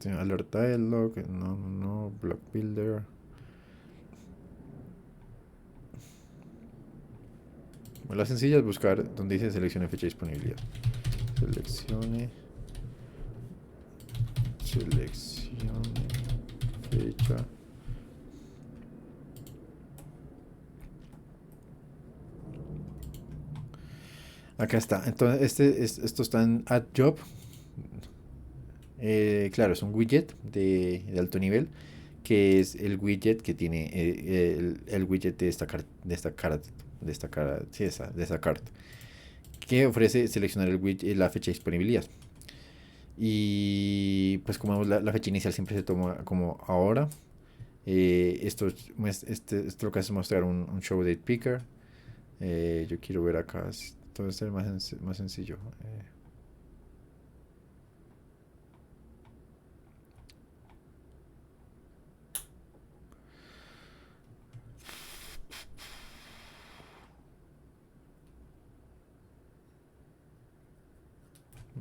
[SPEAKER 1] alert dialog, no, block builder. La sencilla es buscar donde dice seleccione fecha de disponibilidad. Seleccione fecha. Acá está. Entonces, esto está en add job. Claro, es un widget de alto nivel, que es el widget que tiene el widget de esta carta, que ofrece seleccionar el widget, la fecha de disponibilidad. Y pues como vemos, la fecha inicial siempre se toma como ahora. Esto lo que hace es mostrar un show date picker. Yo quiero ver acá, todo esto es más sencillo.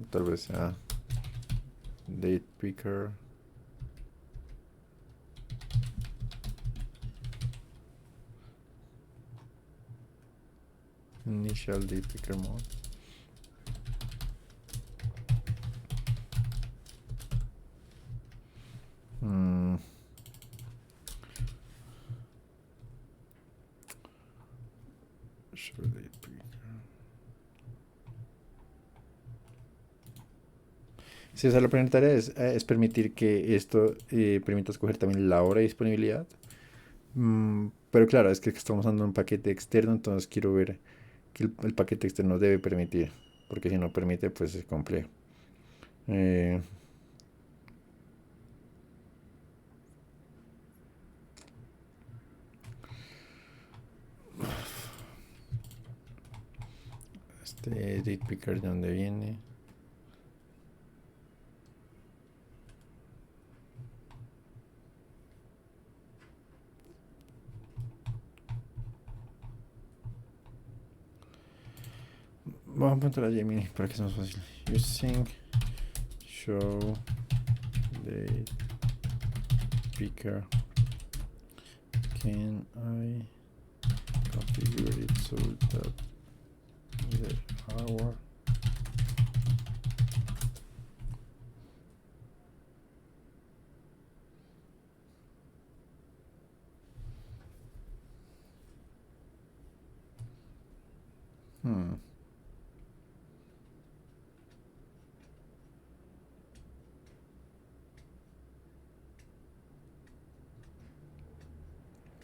[SPEAKER 1] Tal vez sea date picker. Initial date picker mode. Show date picker. Si esa es la primera tarea, es permitir que esto permita escoger también la hora de disponibilidad. Pero claro, es que estamos usando un paquete externo, entonces quiero ver que el paquete externo debe permitir, porque si no permite, pues es complejo. Eh, date picker, ¿de dónde viene? Vamos a preguntar a Gemini para que sea más fácil. Using show date picker, can I configure it so that the hour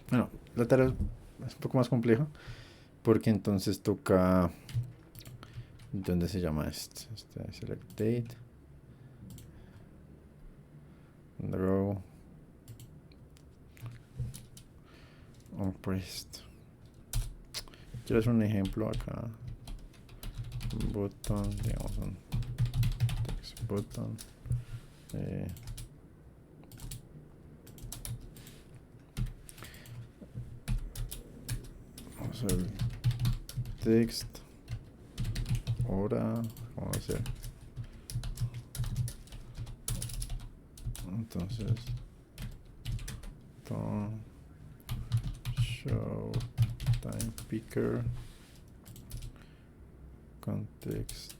[SPEAKER 1] Bueno, la tarea es un poco más compleja porque entonces toca. ¿Dónde se llama esto? Select date. Undergo. On pressed. Quiero hacer un ejemplo acá. Button, digamos un text button. Vamos a ver text, hora, vamos a hacer. Entonces, show time picker context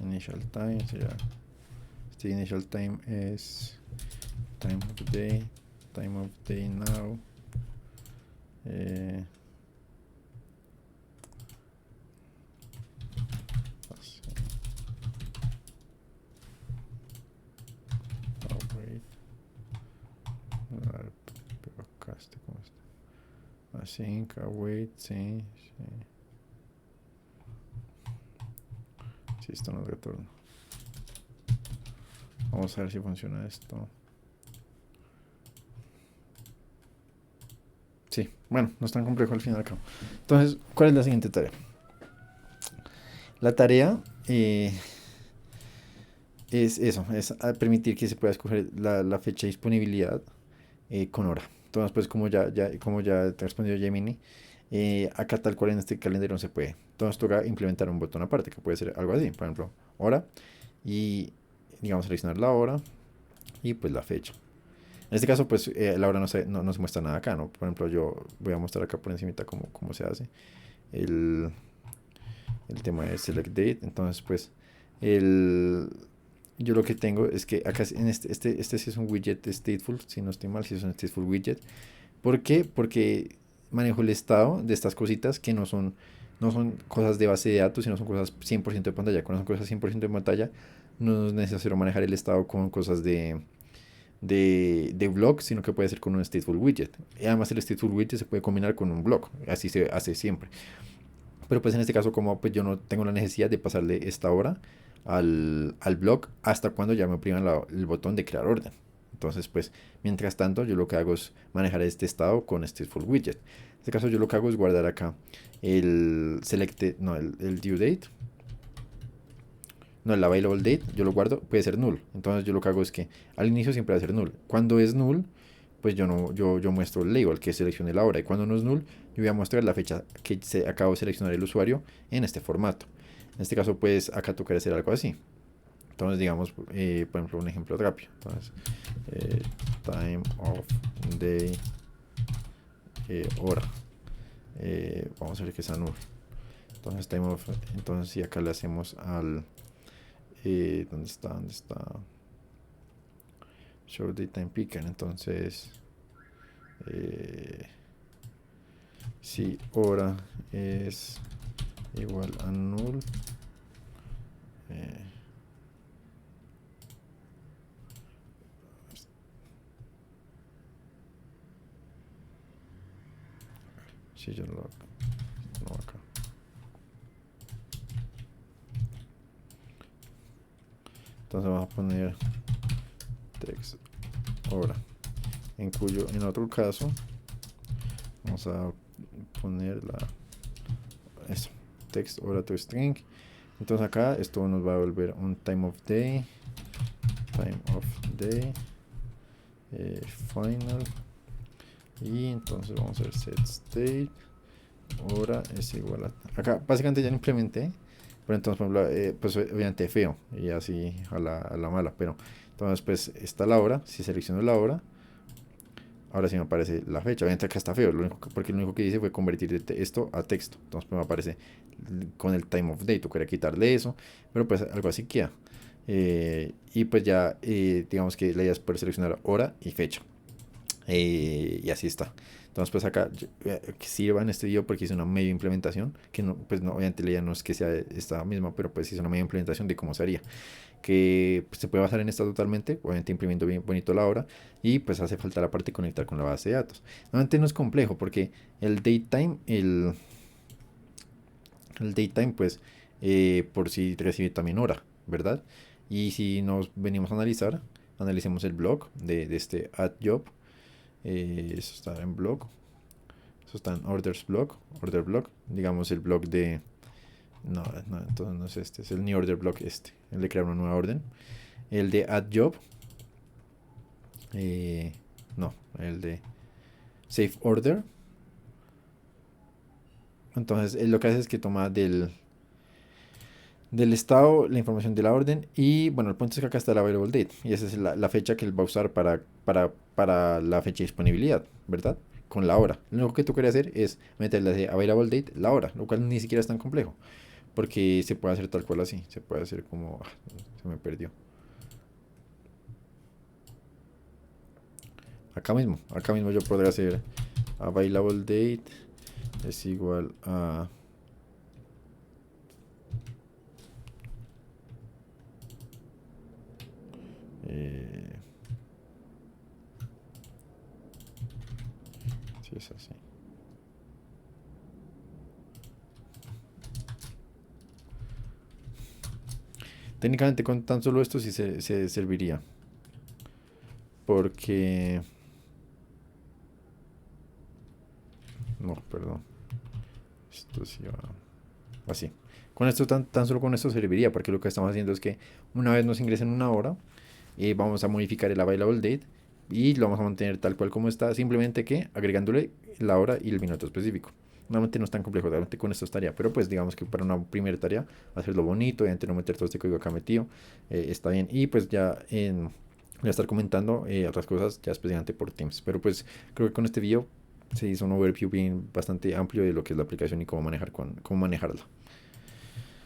[SPEAKER 1] initial time, será este initial time es time of day now, pero acá ¿cómo está? Async, await, sí. Sí, esto no es retorno. Vamos a ver si funciona esto. Sí, bueno, no es tan complejo al fin y al cabo. Entonces, ¿cuál es la siguiente tarea? La tarea es eso, es permitir que se pueda escoger la fecha de disponibilidad con hora. Entonces, pues como ya te respondió Gemini, acá tal cual en este calendario no se puede. Entonces toca implementar un botón aparte, que puede ser algo así, por ejemplo, hora, y digamos seleccionar la hora y pues la fecha. En este caso, pues la hora no se muestra nada acá, ¿no? Por ejemplo, yo voy a mostrar acá por encima cómo se hace el, el tema de select date. Entonces, pues, yo lo que tengo es que acá en este sí es un widget stateful, si no estoy mal, si es un stateful widget. ¿Por qué? Porque manejo el estado de estas cositas que no son cosas de base de datos, sino son cosas 100% de pantalla. Cuando son cosas 100% de pantalla, no es necesario manejar el estado con cosas de blog, sino que puede ser con un stateful widget. Y además el stateful widget se puede combinar con un blog, así se hace siempre. Pero pues en este caso, como pues yo no tengo la necesidad de pasarle esta hora al blog hasta cuando ya me opriman el botón de crear orden. Entonces, pues, mientras tanto, yo lo que hago es manejar este estado con stateful widget. En este caso, yo lo que hago es guardar acá el selected, no, el due date. No, el available date, yo lo guardo, puede ser null. Entonces, yo lo que hago es que al inicio siempre va a ser null. Cuando es null, pues yo muestro el label que seleccione la hora. Y cuando no es null, yo voy a mostrar la fecha que se acabo de seleccionar el usuario en este formato. En este caso, pues acá tocaría hacer algo así. Entonces, digamos, por ejemplo, un ejemplo rápido. Entonces, time of day, hora. Vamos a ver que sea null. Entonces, time of, entonces, si acá le hacemos al, ¿dónde está? Show daytime picker. Entonces, si hora es igual a null, si yo lo no acá. Entonces vamos a poner text hora, en otro caso vamos a poner eso, text hora to string. Entonces acá esto nos va a volver un time of day, final, y entonces vamos a ver set state hora es igual a, acá básicamente ya lo implementé, pero entonces por ejemplo, pues obviamente feo y así a la mala, pero entonces pues está la hora, si selecciono la hora, ahora sí me aparece la fecha. Obviamente acá está feo, porque lo único que hice fue convertir esto a texto. Entonces pues me aparece con el time of day. Tú quería quitarle eso, pero pues algo así queda. Y pues ya, digamos que la idea es poder seleccionar hora y fecha. Y así está. Entonces pues acá que sirva en este video porque hice una medio implementación, que no, pues no, obviamente la idea no es que sea esta misma, pero pues hice una medio implementación de cómo se haría, que pues, se puede basar en esta totalmente, obviamente imprimiendo bien bonito la hora, y pues hace falta la parte de conectar con la base de datos. Normalmente no es complejo porque el datetime, el datetime pues por si recibe también hora, ¿verdad? Y si nos venimos a analizar, analicemos el blog de este add job, eso está en blog, eso está en order blog, digamos el blog de, no, entonces no es este, es el new order block el de crear una nueva orden. El de add job, no, el de save order. Entonces él lo que hace es que toma del estado, la información de la orden y bueno, el punto es que acá está la available date y esa es la fecha que él va a usar para la fecha de disponibilidad, ¿verdad? Con la hora. Lo único que tú quieres hacer es meterle de available date la hora, lo cual ni siquiera es tan complejo porque se puede hacer tal cual así, se puede hacer como... se me perdió. Acá mismo yo podría hacer available date es igual a... Eh, si es así. Técnicamente con tan solo esto sí se serviría. Porque... No, perdón. Esto sí va... Así. Con esto, tan solo con esto serviría. Porque lo que estamos haciendo es que una vez nos ingresen una hora, vamos a modificar el available date y lo vamos a mantener tal cual como está. Simplemente que agregándole la hora y el minuto específico. Normalmente no es tan complejo, realmente con esto estaría. Pero pues digamos que para una primera tarea, hacerlo bonito, obviamente no meter todo este código acá metido, está bien. Y pues ya voy a estar comentando otras cosas ya especialmente por Teams. Pero pues creo que con este video se hizo un overview bien bastante amplio de lo que es la aplicación y cómo manejarla.